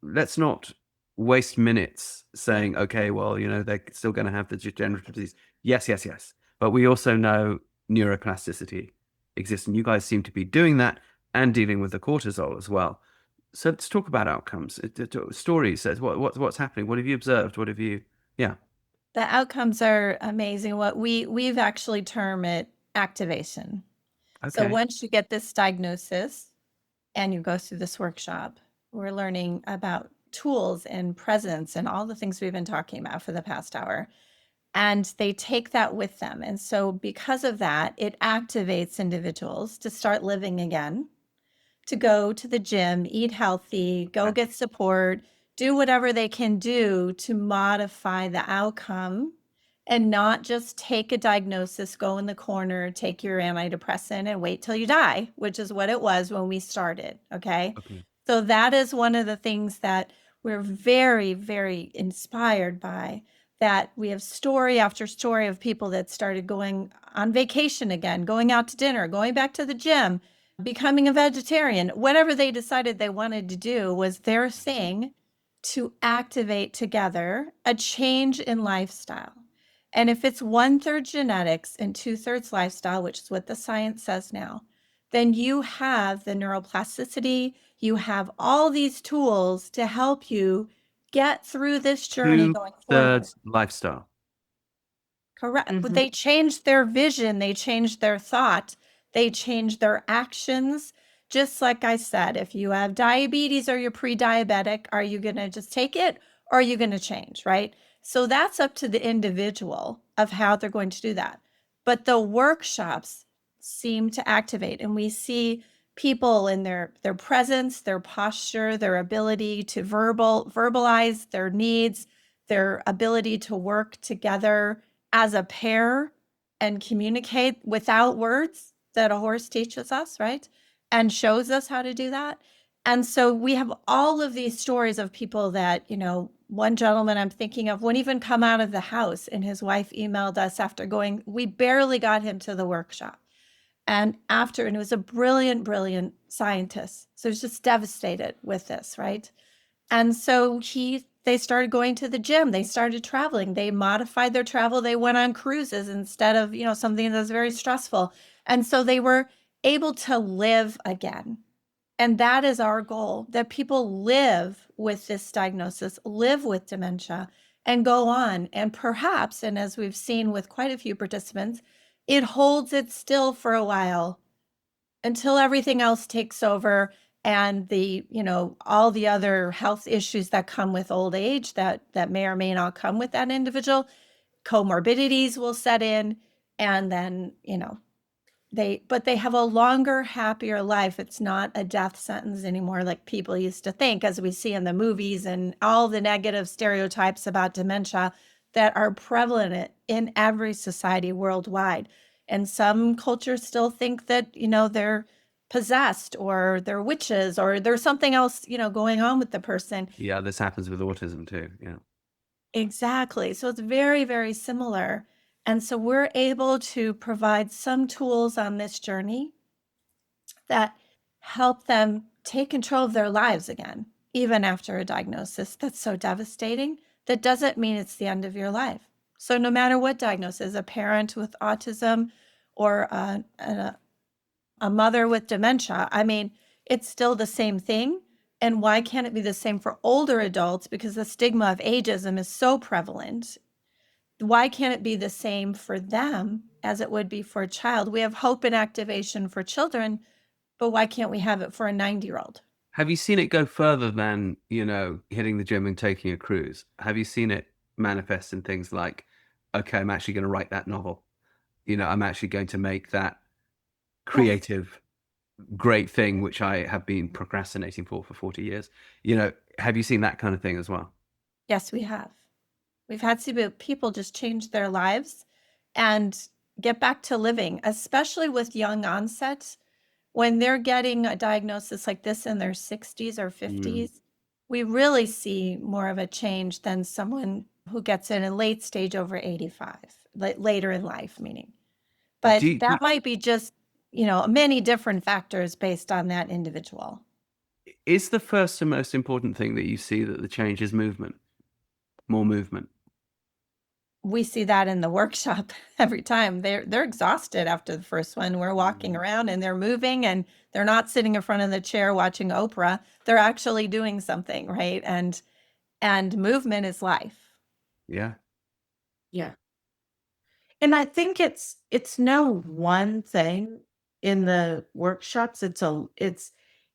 let's not waste minutes saying, okay, well, they're still going to have the degenerative disease. Yes. But we also know neuroplasticity exists, and you guys seem to be doing that and dealing with the cortisol as well. So let's talk about outcomes. Story says, what's happening? What have you observed? What have you, yeah. The outcomes are amazing. What we've actually termed it activation. Okay. So once you get this diagnosis and you go through this workshop, we're learning about tools and presence and all the things we've been talking about for the past hour. And they take that with them. And so because of that, it activates individuals to start living again, to go to the gym, eat healthy, go get support, do whatever they can do to modify the outcome and not just take a diagnosis, go in the corner, take your antidepressant and wait till you die, which is what it was when we started. Okay. Okay. So that is one of the things that we're very, very inspired by, that we have story after story of people that started going on vacation again, going out to dinner, going back to the gym, becoming a vegetarian. Whatever they decided they wanted to do was their thing to activate together a change in lifestyle. And if it's 1/3 genetics and 2/3 lifestyle, which is what the science says now, then you have the neuroplasticity, you have all these tools to help you get through this journey going forward. 2/3 lifestyle. Correct. But Mhm. they changed their vision, they changed their thought, they changed their actions. Just like I said, if you have diabetes or you're pre-diabetic, are you going to just take it or are you going to change, right? So that's up to the individual of how they're going to do that. But the workshops seem to activate, and we see people in their presence, their posture, their ability to verbalize their needs, their ability to work together as a pair and communicate without words that a horse teaches us, right? And shows us how to do that. And so we have all of these stories of people that, one gentleman I'm thinking of wouldn't even come out of the house, and his wife emailed us after we barely got him to the workshop. And it was a brilliant, brilliant scientist. So he's just devastated with this, right? And so they started going to the gym. They started traveling. They modified their travel. They went on cruises instead of, something that's very stressful. And so they were able to live again. And that is our goal, that people live with this diagnosis, live with dementia, and go on. And perhaps, and as we've seen with quite a few participants, it holds it still for a while until everything else takes over, and all the other health issues that come with old age that may or may not come with that individual, comorbidities will set in, and then they have a longer, happier life. It's not a death sentence anymore like people used to think, as we see in the movies and all the negative stereotypes about dementia that are prevalent in every society worldwide. And some cultures still think that, they're possessed or they're witches or there's something else, going on with the person. Yeah, this happens with autism too. Yeah. Exactly. So it's very, very similar. And so we're able to provide some tools on this journey that help them take control of their lives again, even after a diagnosis that's so devastating. That doesn't mean it's the end of your life. So no matter what diagnosis, a parent with autism or a mother with dementia, it's still the same thing. And why can't it be the same for older adults? Because the stigma of ageism is so prevalent. Why can't it be the same for them as it would be for a child? We have hope and activation for children, but why can't we have it for a 90-year-old? Have you seen it go further than, hitting the gym and taking a cruise? Have you seen it manifest in things like, okay, I'm actually going to write that novel. I'm actually going to make that creative, great thing, which I have been procrastinating for 40 years. Have you seen that kind of thing as well? Yes, we have. We've had people just change their lives and get back to living, especially with young onset. When they're getting a diagnosis like this in their 60s or 50s, we really see more of a change than someone who gets in a late stage over 85, later in life, meaning. But that might be just, many different factors based on that individual. Is the first and most important thing that you see that the change is movement? More movement? We see that in the workshop every time. They're exhausted after the first one. We're walking around and they're moving, and they're not sitting in front of the chair watching Oprah. They're actually doing something, right? And movement is life. Yeah. Yeah. And I think it's no one thing in the workshops. It's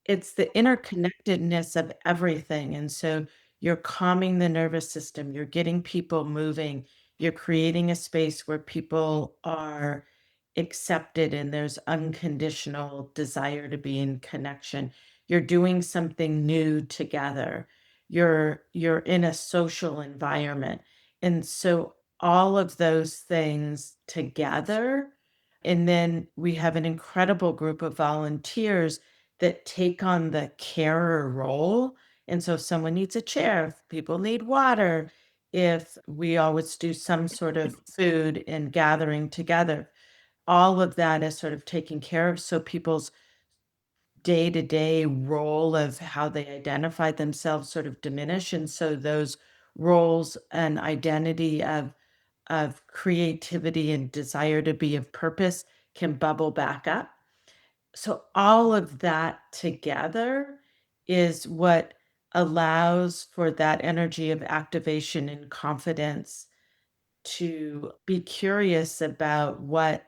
the interconnectedness of everything. And so you're calming the nervous system, you're getting people moving, you're creating a space where people are accepted and there's unconditional desire to be in connection. You're doing something new together. you're in a social environment. And so all of those things together, and then we have an incredible group of volunteers that take on the carer role. And so if someone needs a chair, if people need water, if we always do some sort of food and gathering together, all of that is sort of taken care of. So people's day-to-day role of how they identify themselves sort of diminish. And so those roles and identity of creativity and desire to be of purpose can bubble back up. So all of that together is what allows for that energy of activation and confidence to be curious about what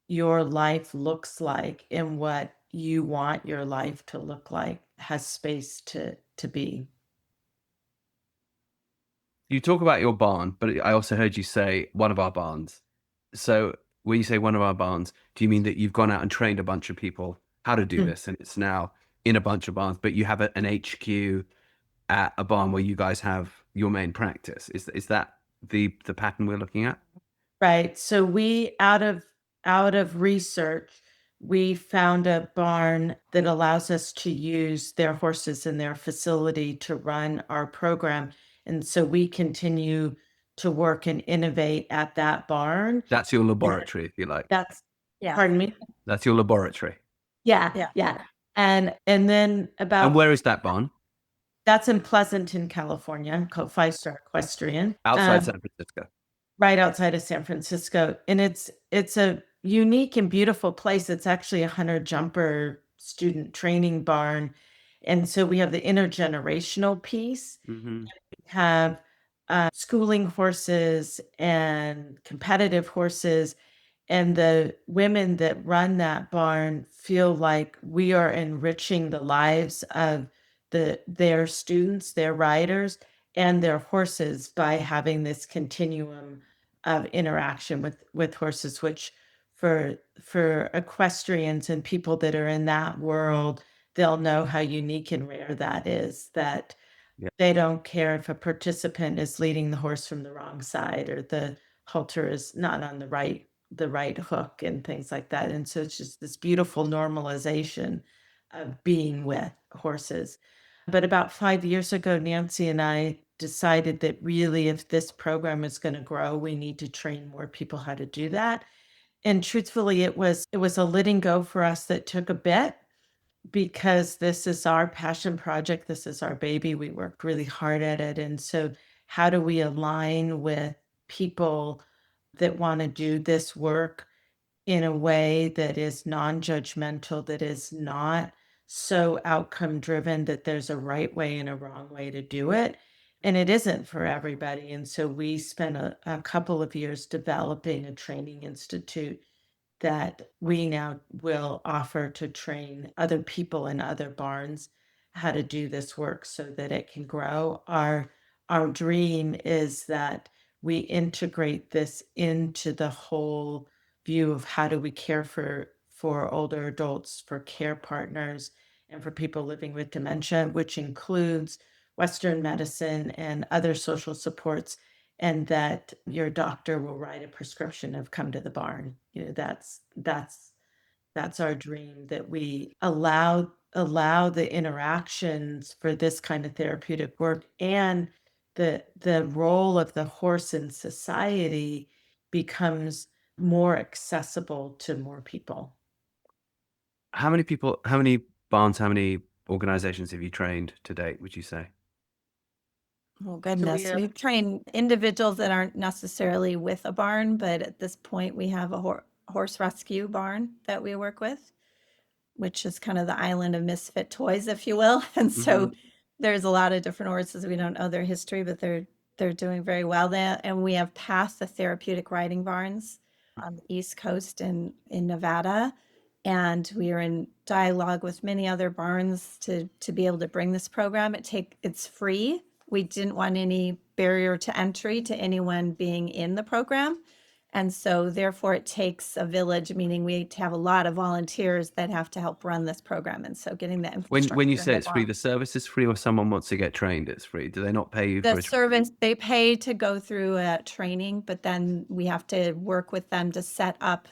your life looks like and what you want your life to look like has space to be. You talk about your barn, but I also heard you say one of our barns. So when you say one of our barns, do you mean that you've gone out and trained a bunch of people how to do this, and it's now in a bunch of barns, but you have an HQ at a barn where you guys have your main practice? Is that the pattern we're looking at? Right. So we out of research, we found a barn that allows us to use their horses in their facility to run our program. And so we continue to work and innovate at that barn. That's your laboratory, if you like. That's Yeah. pardon me. That's your laboratory. Yeah. And then about And where is that barn? that's in Pleasanton, California, called 5-Star Equestrian. Outside San Francisco. Right outside of San Francisco. And it's a unique and beautiful place. It's actually a hunter jumper student training barn. And so we have the intergenerational piece. Mm-hmm. We have schooling horses and competitive horses. And the women that run that barn feel like we are enriching the lives of their students, their riders, and their horses by having this continuum of interaction with horses, which for equestrians and people that are in that world, they'll know how unique and rare that is, that they don't care if a participant is leading the horse from the wrong side or the halter is not on the right hook and things like that. And so it's just this beautiful normalization of being with horses. But about 5 years ago, Nancy and I decided that really, if this program is going to grow, we need to train more people how to do that. And truthfully, it was a letting go for us that took a bit, because this is our passion project. This is our baby. We worked really hard at it. And so how do we align with people that want to do this work in a way that is non-judgmental, that is not so outcome driven that there's a right way and a wrong way to do it? And it isn't for everybody. And so we spent a couple of years developing a training institute that we now will offer to train other people in other barns how to do this work so that it can grow. Our dream is that we integrate this into the whole view of how do we care for older adults, for care partners, and for people living with dementia, which includes Western medicine and other social supports, and that your doctor will write a prescription of come to the barn. That's our dream, that we allow the interactions for this kind of therapeutic work, and the role of the horse in society becomes more accessible to more people. How many people, how many barns, how many organizations have you trained to date, would you say? Oh, goodness. We've trained individuals that aren't necessarily with a barn, but at this point we have a horse rescue barn that we work with, which is kind of the island of misfit toys, if you will. And so there's a lot of different horses. We don't know their history, but they're doing very well there. And we have passed the therapeutic riding barns on the East Coast in Nevada. And we are in dialogue with many other barns to be able to bring this program. It's free. We didn't want any barrier to entry to anyone being in the program. And so therefore it takes a village, meaning we have a lot of volunteers that have to help run this program. And so getting the infrastructure. When you say and it's free, the service is free, or someone wants to get trained, it's free. Do they not pay you for the a service, they pay to go through a training, but then we have to work with them to set up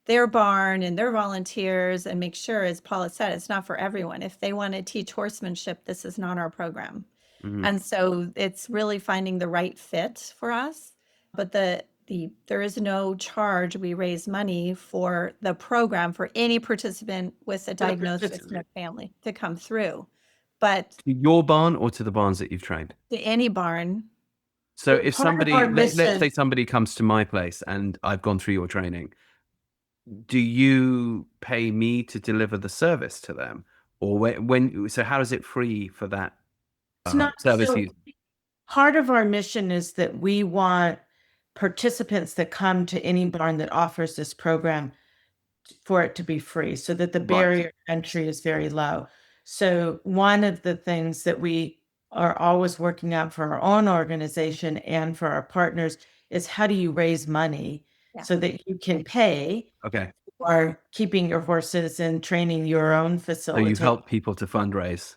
their barn and their volunteers and make sure, as Paula said, it's not for everyone. If they want to teach horsemanship, this is not our program. Mhm. And so it's really finding the right fit for us. But there is no charge. We raise money for the program for any participant with a diagnosis in their family to come through. But To your barn or to the barns that you've trained? to any barn, So But if part of somebody, our let's mission- say somebody comes to my place and I've gone through your training, do you pay me to deliver the service to them? Or so how is it free for that It's not service? so part of our mission is that we want participants that come to any barn that offers this program for it to be free, so that the Right. barrier to entry is very low. So one of the things that we are always working on for our own organization and for our partners is how do you raise money Yeah. so that you can pay Okay. for keeping your horses and training your own So facility. you help people to fundraise.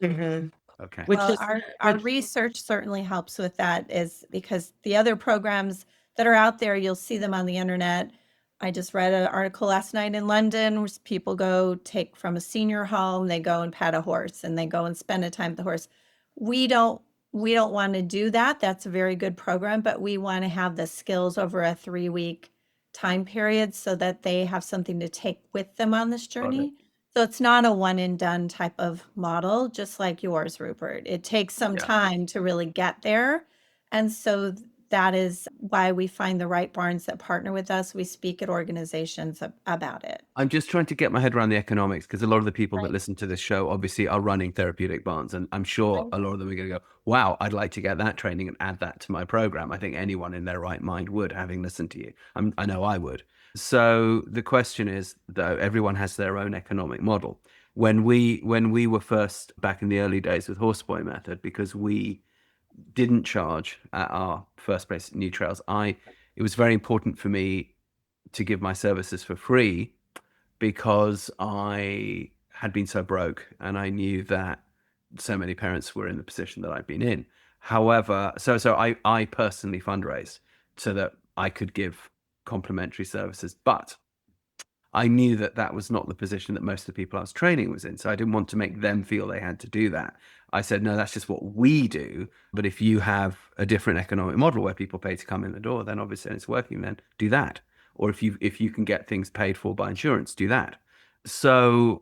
Mhm. Okay. Which well, is our which- research certainly helps with that, is because the other programs that are out there, you'll see them on the internet. I just read an article last night in London where people go take from a senior home, they go and pet a horse and they go and spend a time with the horse. We don't want to do that. That's a very good program, but we want to have the skills over a 3-week time period so that they have something to take with them on this journey. So it's not a one and done type of model, just like yours, Rupert. It takes some Yeah. time to really get there. And so that is why we find the right barns that partner with us. We speak at organizations about it. I'm just trying to get my head around the economics, because a lot of the people that Right. listen to this show obviously are running therapeutic barns. And I'm sure Right. a lot of them are going to go, wow, I'd like to get that training and add that to my program. I think anyone in their right mind would, having listened to you. I know I would. So the question is, though, everyone has their own economic model. When we were first back in the early days with Horseboy Method, because we didn't charge at our first place at New Trails, it was very important for me to give my services for free, because I had been so broke and I knew that so many parents were in the position that I've been in. However, so I personally fundraised so that I could give complimentary services, but I knew that that was not the position that most of the people I was training was in. So I didn't want to make them feel they had to do that. I said, no, that's just what we do. But if you have a different economic model where people pay to come in the door, then obviously it's working, then do that. Or if you can get things paid for by insurance, do that. So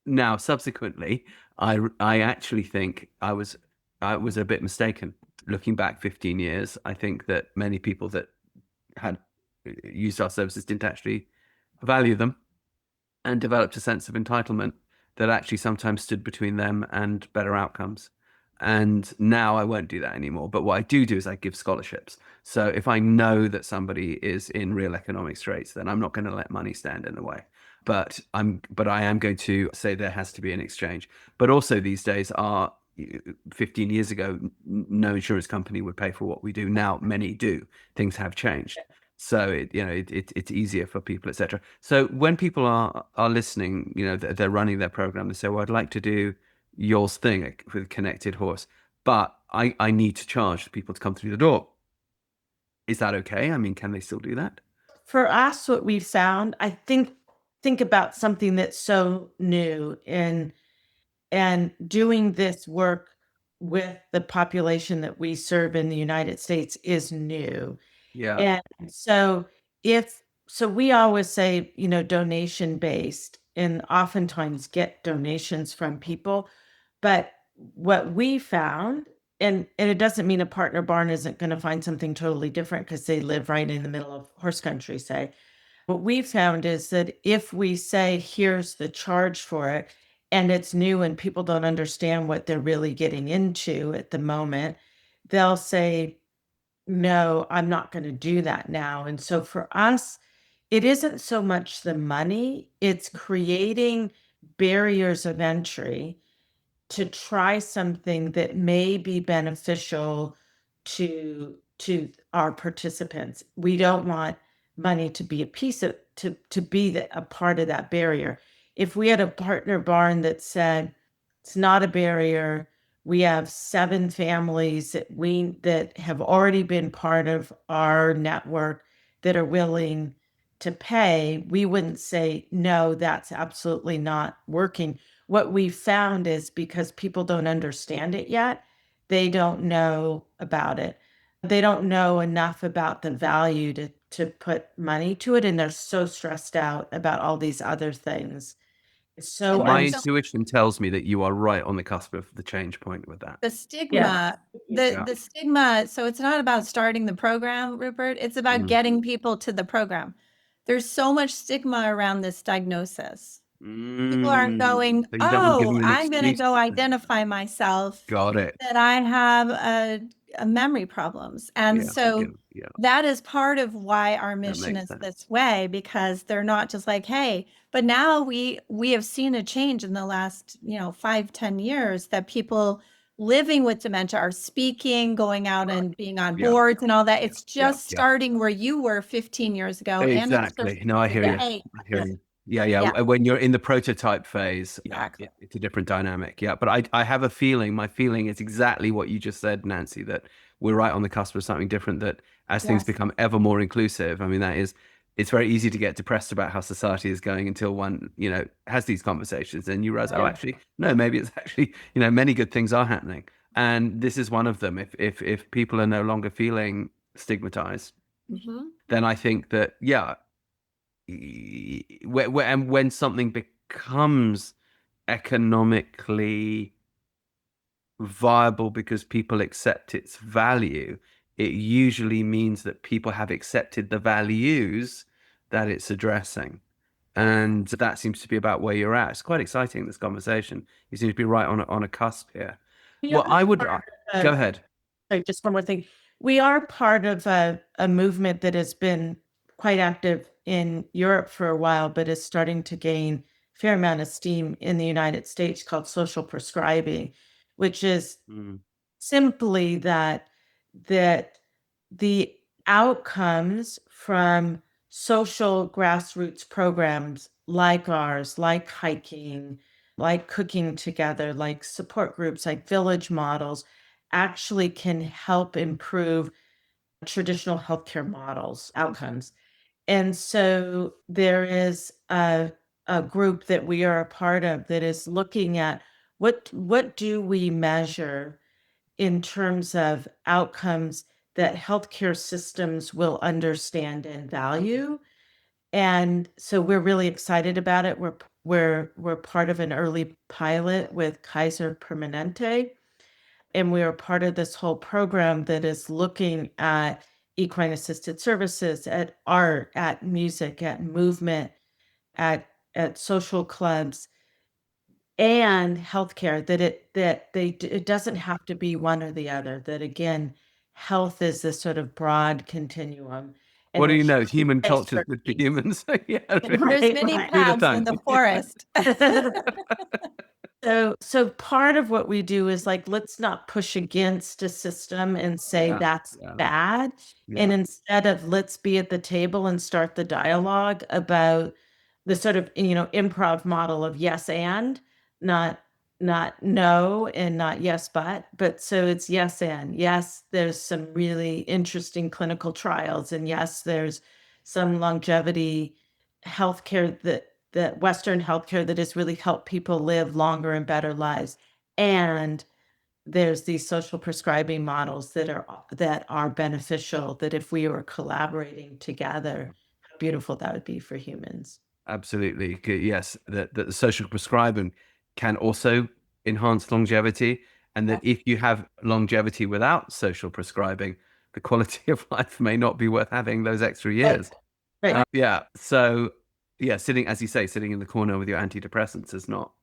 now subsequently, I actually think I was a bit mistaken. Looking back 15 years, I think that many people that had used our services didn't actually value them and developed a sense of entitlement that actually sometimes stood between them and better outcomes. And now I won't do that anymore. But what I do is I give scholarships. So if I know that somebody is in real economic straits, then I'm not going to let money stand in the way. But I am going to say there has to be an exchange. But also these days 15 years ago, no insurance company would pay for what we do. Now many do. Things have changed. So it's easier for people, etc. So when people are listening, they're running their program. They say, "Well, I'd like to do yours thing with Connected Horse, but I need to charge people to come through the door." Is that okay? I mean, can they still do that? For us, what we've found, I think about something that's so new and doing this work with the population that we serve in the United States is new. Yeah. And so we always say, donation based, and oftentimes get donations from people. But what we found, and it doesn't mean a partner barn isn't going to find something totally different because they live right in the middle of horse country, say. What we found is that if we say, here's the charge for it, and it's new and people don't understand what they're really getting into at the moment, they'll say, no, I'm not going to do that now. And so for us, it isn't so much the money, it's creating barriers of entry to try something that may be beneficial to our participants. We don't want money to be a piece of, to be a part of that barrier. If we had a partner barn that said, it's not a barrier, we have 7 families that have already been part of our network that are willing to pay, we wouldn't say, no, that's absolutely not working. What we found is because people don't understand it yet, they don't know about it. They don't know enough about the value to put money to it, and they're so stressed out about all these other things. So My I'm intuition tells me that you are right on the cusp of the change point with that. The stigma, the stigma. So it's not about starting the program, Rupert. It's about getting people to the program. There's so much stigma around this diagnosis. People aren't going, So you don't want to give oh, them an I'm going to excuse go to- identify myself Got it. that I have a memory problems. And Yeah, so yeah. that is part of why our That mission makes is sense. this way, because they're not just like, hey, but now we have seen a change in the last, 5-10 years that people living with dementia are speaking, going out and being on Yeah. boards and all that. It's just Yeah. starting where you were 15 years ago. Exactly. No, I hear you. today. I hear you. Yeah. When you're in the prototype phase, Exactly. it's a different dynamic. Yeah. But I have a feeling, my feeling is exactly what you just said, Nancy, that we're right on the cusp of something different, that as things become ever more inclusive, I mean, it's very easy to get depressed about how society is going until one, has these conversations and you realize, oh, actually, no, maybe it's actually, many good things are happening. And this is one of them. If people are no longer feeling stigmatized, then I think that, when something becomes economically viable because people accept its value, it usually means that people have accepted the values that it's addressing. And that seems to be about where you're at. It's quite exciting, this conversation. You seem to be right on a cusp here. Well, I would go ahead. Sorry, just one more thing. We are part of a movement that has been quite active in Europe for a while, but is starting to gain a fair amount of steam in the United States, called social prescribing, which is simply that the outcomes from social grassroots programs like ours, like hiking, like cooking together, like support groups, like village models, actually can help improve traditional healthcare models outcomes. And so there is a group that we are a part of that is looking at what do we measure in terms of outcomes that healthcare systems will understand and value. And so we're really excited about it. We're part of an early pilot with Kaiser Permanente, and we are part of this whole program that is looking at equine assisted services, at art, at music, at movement, at social clubs, and healthcare. It doesn't have to be one or the other. That again, health is this sort of broad continuum. What do you know? there's Human huge culture's good for humans. Yeah. There's many right. paths in the forest. So part of what we do is like, let's not push against a system and say that's bad. And instead of, let's be at the table and start the dialogue about the sort of, improv model of yes and, not no, and not yes but so it's yes and. Yes, there's some really interesting clinical trials, and yes, there's some longevity healthcare that Western healthcare that has really helped people live longer and better lives. And there's these social prescribing models that are beneficial, that if we were collaborating together, how beautiful that would be for humans. Absolutely. Yes, that the social prescribing can also enhance longevity, and that if you have longevity without social prescribing, the quality of life may not be worth having those extra years. Right. So, sitting, as you say, sitting in the corner with your antidepressants is not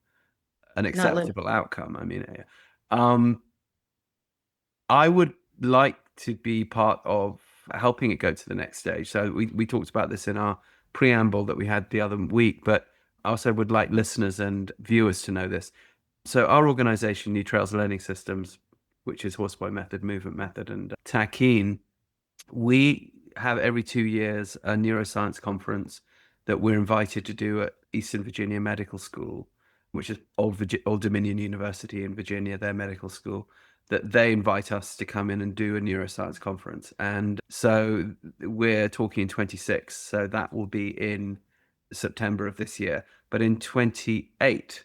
an acceptable outcome. I mean, I would like to be part of helping it go to the next stage. So we talked about this in our preamble that we had the other week, but I also would like listeners and viewers to know this. So our organization, New Trails Learning Systems, which is Horseboy Method, Movement Method, and Tackeen, We have every 2 years a neuroscience conference that we're invited to do at Eastern Virginia Medical School, which is Old Dominion University in Virginia, their medical school, that they invite us to come in and do a neuroscience conference. And so we're talking in 26, so that will be in September of this year. But in 28,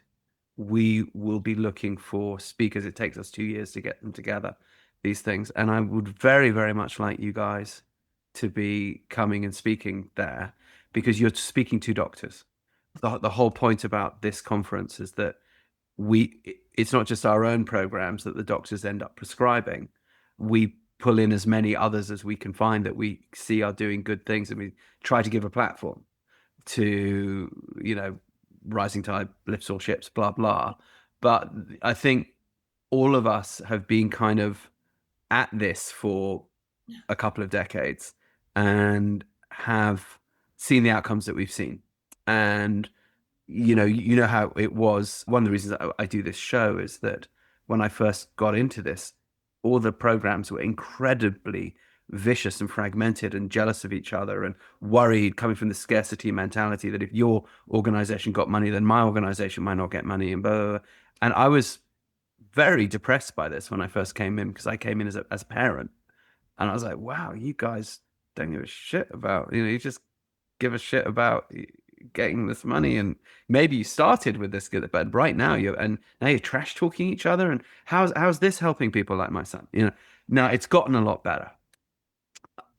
we will be looking for speakers. It takes us 2 years to get them together, these things. And I would very, very much like you guys to be coming and speaking there, because you're speaking to doctors. The whole point about this conference is that it's not just our own programs that the doctors end up prescribing. We pull in as many others as we can find that we see are doing good things, and we try to give a platform to, rising tide lifts all ships, blah, blah. But I think all of us have been kind of at this for a couple of decades and have seen the outcomes that we've seen. And, you know how it was. One of the reasons I do this show is that when I first got into this, all the programs were incredibly vicious and fragmented and jealous of each other and worried, coming from the scarcity mentality that if your organization got money, then my organization might not get money, and blah, blah, blah. And I was very depressed by this when I first came in, because I came in as a parent, and I was like, wow, you guys don't give a shit about, you just give a shit about getting this money. And maybe you started with this, but right now now you're trash talking each other. And how's this helping people like my son? Now it's gotten a lot better.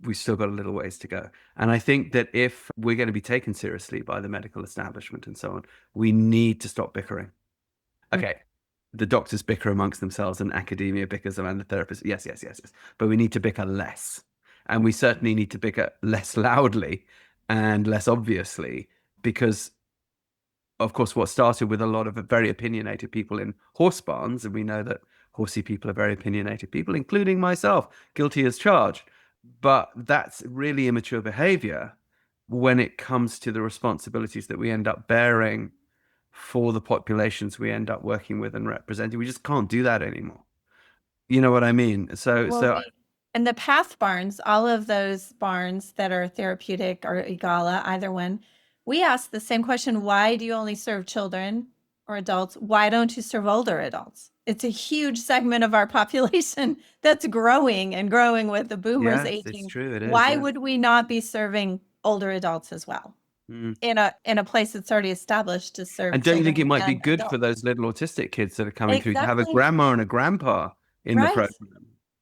We've still got a little ways to go. And I think that if we're going to be taken seriously by the medical establishment and so on, we need to stop bickering. Okay, the doctors bicker amongst themselves and academia bickers around the therapists. Yes. But we need to bicker less. And we certainly need to bicker less loudly and less obviously, because, of course, what started with a lot of very opinionated people in horse barns, and we know that horsey people are very opinionated people, including myself, guilty as charged. But that's really immature behavior when it comes to the responsibilities that we end up bearing for the populations we end up working with and representing. We just can't do that anymore. You know what I mean? And the path barns, all of those barns that are Therapeutic or EGALA, either one, we ask the same question: why do you only serve children or adults? Why don't you serve older adults? It's a huge segment of our population that's growing and growing with the boomers aging. It's true. It is. Why would we not be serving older adults as well? In a place that's already established to serve. And don't you think it might be good for those little autistic kids that are coming through to have a grandma and a grandpa in the program?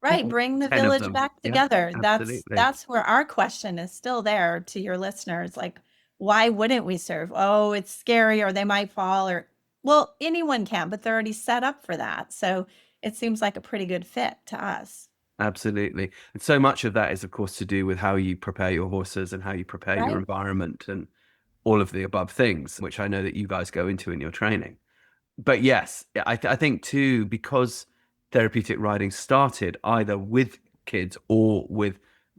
Right. Bring the village back together. Yeah, that's where our question is still there to your listeners. Like, why wouldn't we serve? Oh, it's scary, or they might fall, or, well, anyone can, but they're already set up for that. So it seems like a pretty good fit to us. Absolutely. And so much of that is, of course, to do with how you prepare your horses and how you prepare your environment and all of the above things, which I know that you guys go into in your training. But yes, I think too, because therapeutic riding started either with kids or with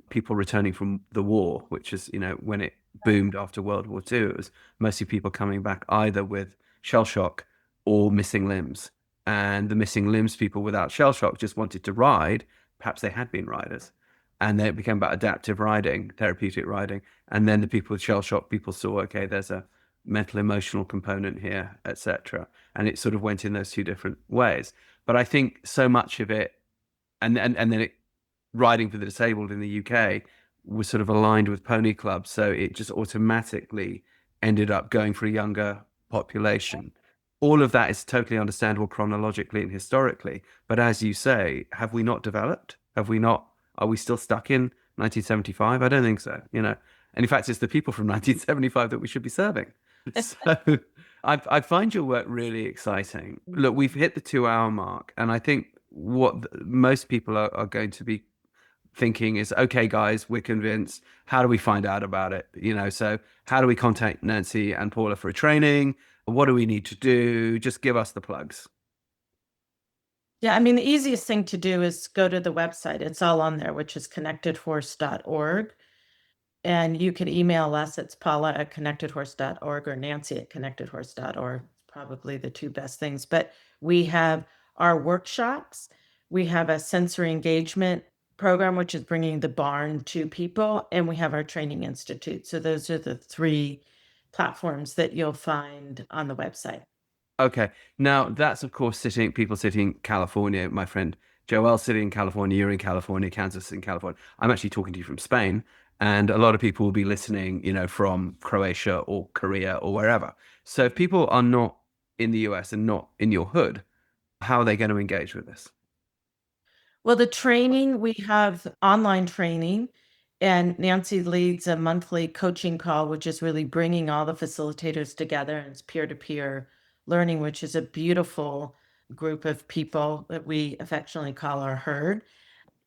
people returning from the war, which is, when it boomed after World War II, it was mostly people coming back either with shell shock or missing limbs. And the missing limbs people without shell shock just wanted to ride. Perhaps they had been riders. And then it became about adaptive riding, therapeutic riding. And then the people with shell shock, people saw, okay, there's a mental emotional component here, etc. And it sort of went in those two different ways. But I think so much of it, and then riding for the disabled in the UK was sort of aligned with pony clubs, so it just automatically ended up going for a younger population. All of that is totally understandable chronologically and historically, but as you say, have we not developed? Are we still stuck in 1975? I don't think so, And in fact, it's the people from 1975 that we should be serving. So I find your work really exciting. Look, we've hit the 2-hour mark, and I think what most people are going to be thinking is, okay, guys, we're convinced. How do we find out about it? So how do we contact Nancy and Paula for a training? What do we need to do? Just give us the plugs. Yeah, I mean, the easiest thing to do is go to the website. It's all on there, which is connectedhorse.org. And you can email us. It's paula@connectedhorse.org or nancy@connectedhorse.org. Probably the two best things. But we have our workshops. We have a sensory engagement program, which is bringing the barn to people, and we have our training institute. So those are the 3 platforms that you'll find on the website. Okay. Now that's of course people sitting in California. My friend Joel's sitting in California, you're in California, Kansas in California. I'm actually talking to you from Spain, and a lot of people will be listening, from Croatia or Korea or wherever. So if people are not in the US and not in your hood, how are they going to engage with this? Well, the training, we have online training, and Nancy leads a monthly coaching call, which is really bringing all the facilitators together, and it's peer-to-peer learning, which is a beautiful group of people that we affectionately call our herd.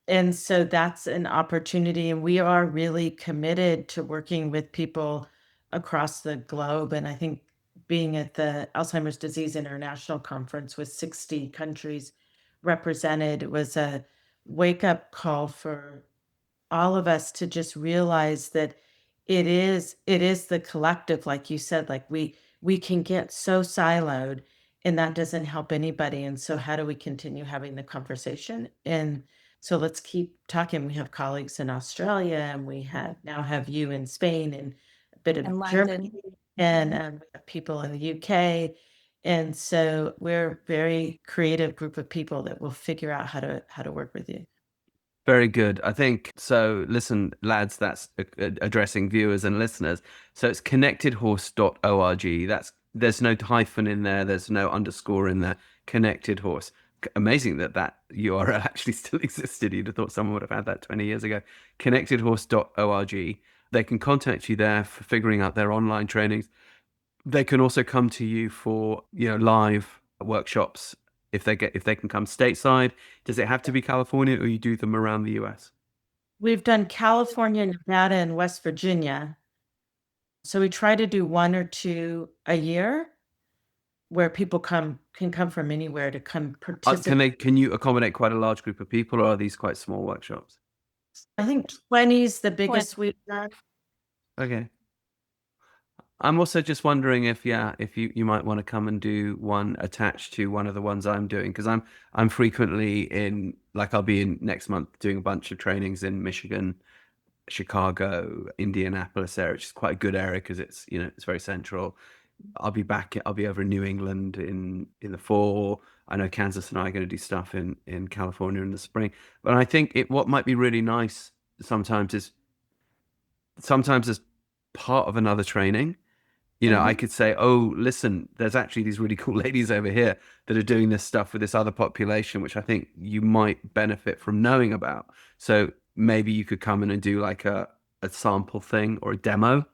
And so that's an opportunity, and we are really committed to working with people across the globe. And I think being at the Alzheimer's Disease International Conference with 60 countries represented was a wake-up call for all of us to just realize that it is the collective, like you said, like we can get so siloed, and that doesn't help anybody. And so how do we continue having the conversation? And so let's keep talking. We have colleagues in Australia, and now have you in Spain, and a bit of And Germany, London. and we have people in the UK. And so we're a very creative group of people that will figure out how to work with you. Very good. I think so. Listen, lads, that's addressing viewers and listeners. So it's connectedhorse.org. There's no hyphen in there. There's no underscore in there. Connected Horse. Amazing that URL actually still existed. You'd have thought someone would have had that 20 years ago. Connectedhorse.org. They can contact you there for figuring out their online trainings. They can also come to you for live workshops if they can come stateside. Does it have to be California, or you do them around the US? We've done California, Nevada, and West Virginia. So we try to do 1 or 2 a year, where people can come from anywhere to come participate. Can you accommodate quite a large group of people, or are these quite small workshops? I think 20 is the biggest we've done. Okay. I'm also just wondering if you might want to come and do one attached to one of the ones I'm doing, because I'm frequently in, like, I'll be in next month doing a bunch of trainings in Michigan, Chicago, Indianapolis area, which is quite a good area because it's it's very central. I'll be over in New England in the fall. I know Kansas and I are going to do stuff in California in the spring. But I think what might be really nice sometimes as part of another training, I could say, oh, listen, there's actually these really cool ladies over here that are doing this stuff with this other population, which I think you might benefit from knowing about. So maybe you could come in and do like a sample thing or a demo,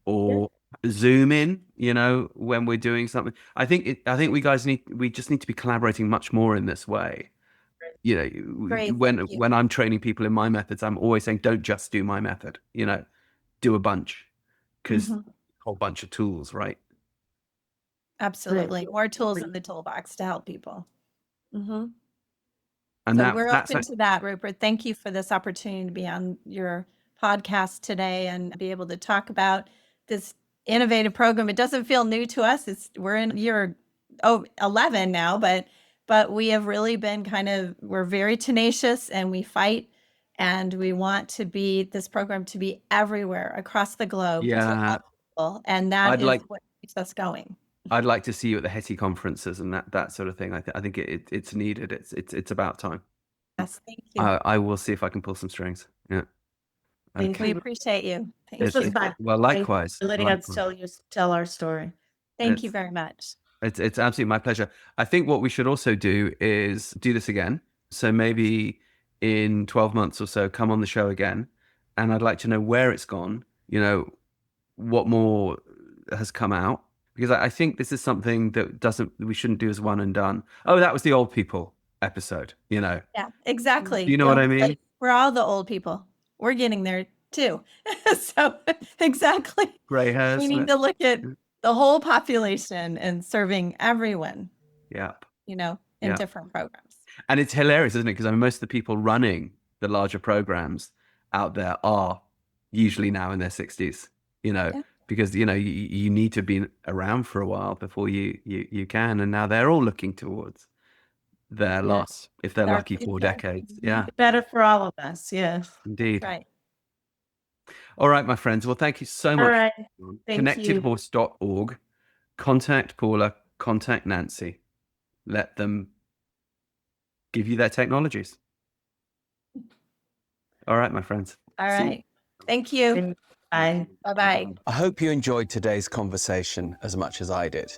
or Zoom in, when we're doing something. I think we just need to be collaborating much more in this way. Great, when I'm training people in my methods, I'm always saying, don't just do my method, do a bunch, because whole bunch of tools, right? Absolutely. More tools in the toolbox to help people. And so we're open to that, Rupert. Thank you for this opportunity to be on your podcast today and be able to talk about this innovative program. It doesn't feel new to us. We're in year 11 now, but we have really been we're very tenacious, and we fight, and we want this program to be everywhere across the globe. Yeah. And that is what keeps us going. I'd like to see you at the HETI conferences and that sort of thing. I think it's needed. It's about time. Yes, thank you. I will see if I can pull some strings. Yeah. Thank We you. appreciate you. This was fun. Well, likewise. Letting us tell our story. Thank you very much. It's absolutely my pleasure. I think what we should also do is do this again. So maybe in 12 months or so, come on the show again, and I'd like to know where it's gone. What more has come out, because I think this is something that we shouldn't do as one and done. Oh, that was the old people episode, Yeah, exactly. You know what I mean? We're all the old people. We're getting there too. So exactly. Gray hairs. We need to look at the whole population and serving everyone. Yep. In different programs. And it's hilarious, isn't it? Because most of the people running the larger programs out there are usually now in their 60s. Because you need to be around for a while before you can, and now they're all looking towards their last, if they're Our lucky, 4 future. decades. Yeah, Better for all of us. Yes. indeed. Right. All right, my friends. Well, thank you so All much. right. Thank you. Connectedhorse.org. Contact Paula, contact Nancy. Let them give you their technologies. All right, my friends. All See you. right. Thank you. Bye. Bye-bye. I hope you enjoyed today's conversation as much as I did.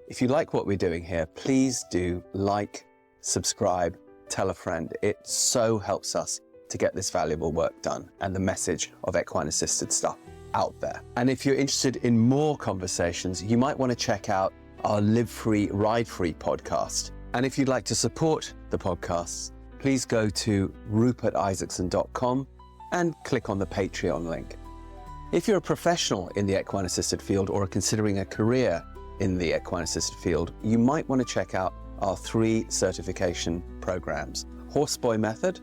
If you like what we're doing here, please do like, subscribe, tell a friend. It so helps us to get this valuable work done and the message of equine assisted stuff out there. And if you're interested in more conversations, you might want to check out our Live Free, Ride Free podcast. And if you'd like to support the podcasts, please go to rupertisaacson.com and click on the Patreon link. If you're a professional in the equine assisted field or are considering a career in the equine assisted field, you might want to check out our 3 certification programs: Horseboy Method,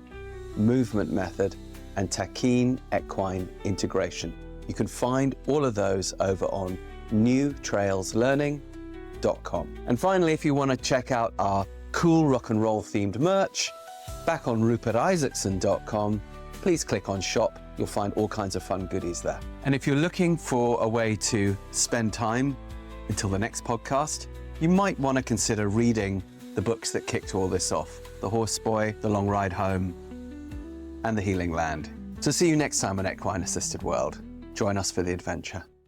Movement Method, and Taquine Equine Integration. You can find all of those over on newtrailslearning.com. And finally, if you want to check out our cool rock and roll themed merch, back on rupertisaacson.com, please click on shop. You'll find all kinds of fun goodies there. And if you're looking for a way to spend time until the next podcast, you might want to consider reading the books that kicked all this off: The Horseboy, The Long Ride Home, and The Healing Land. So see you next time on Equine Assisted World. Join us for the adventure.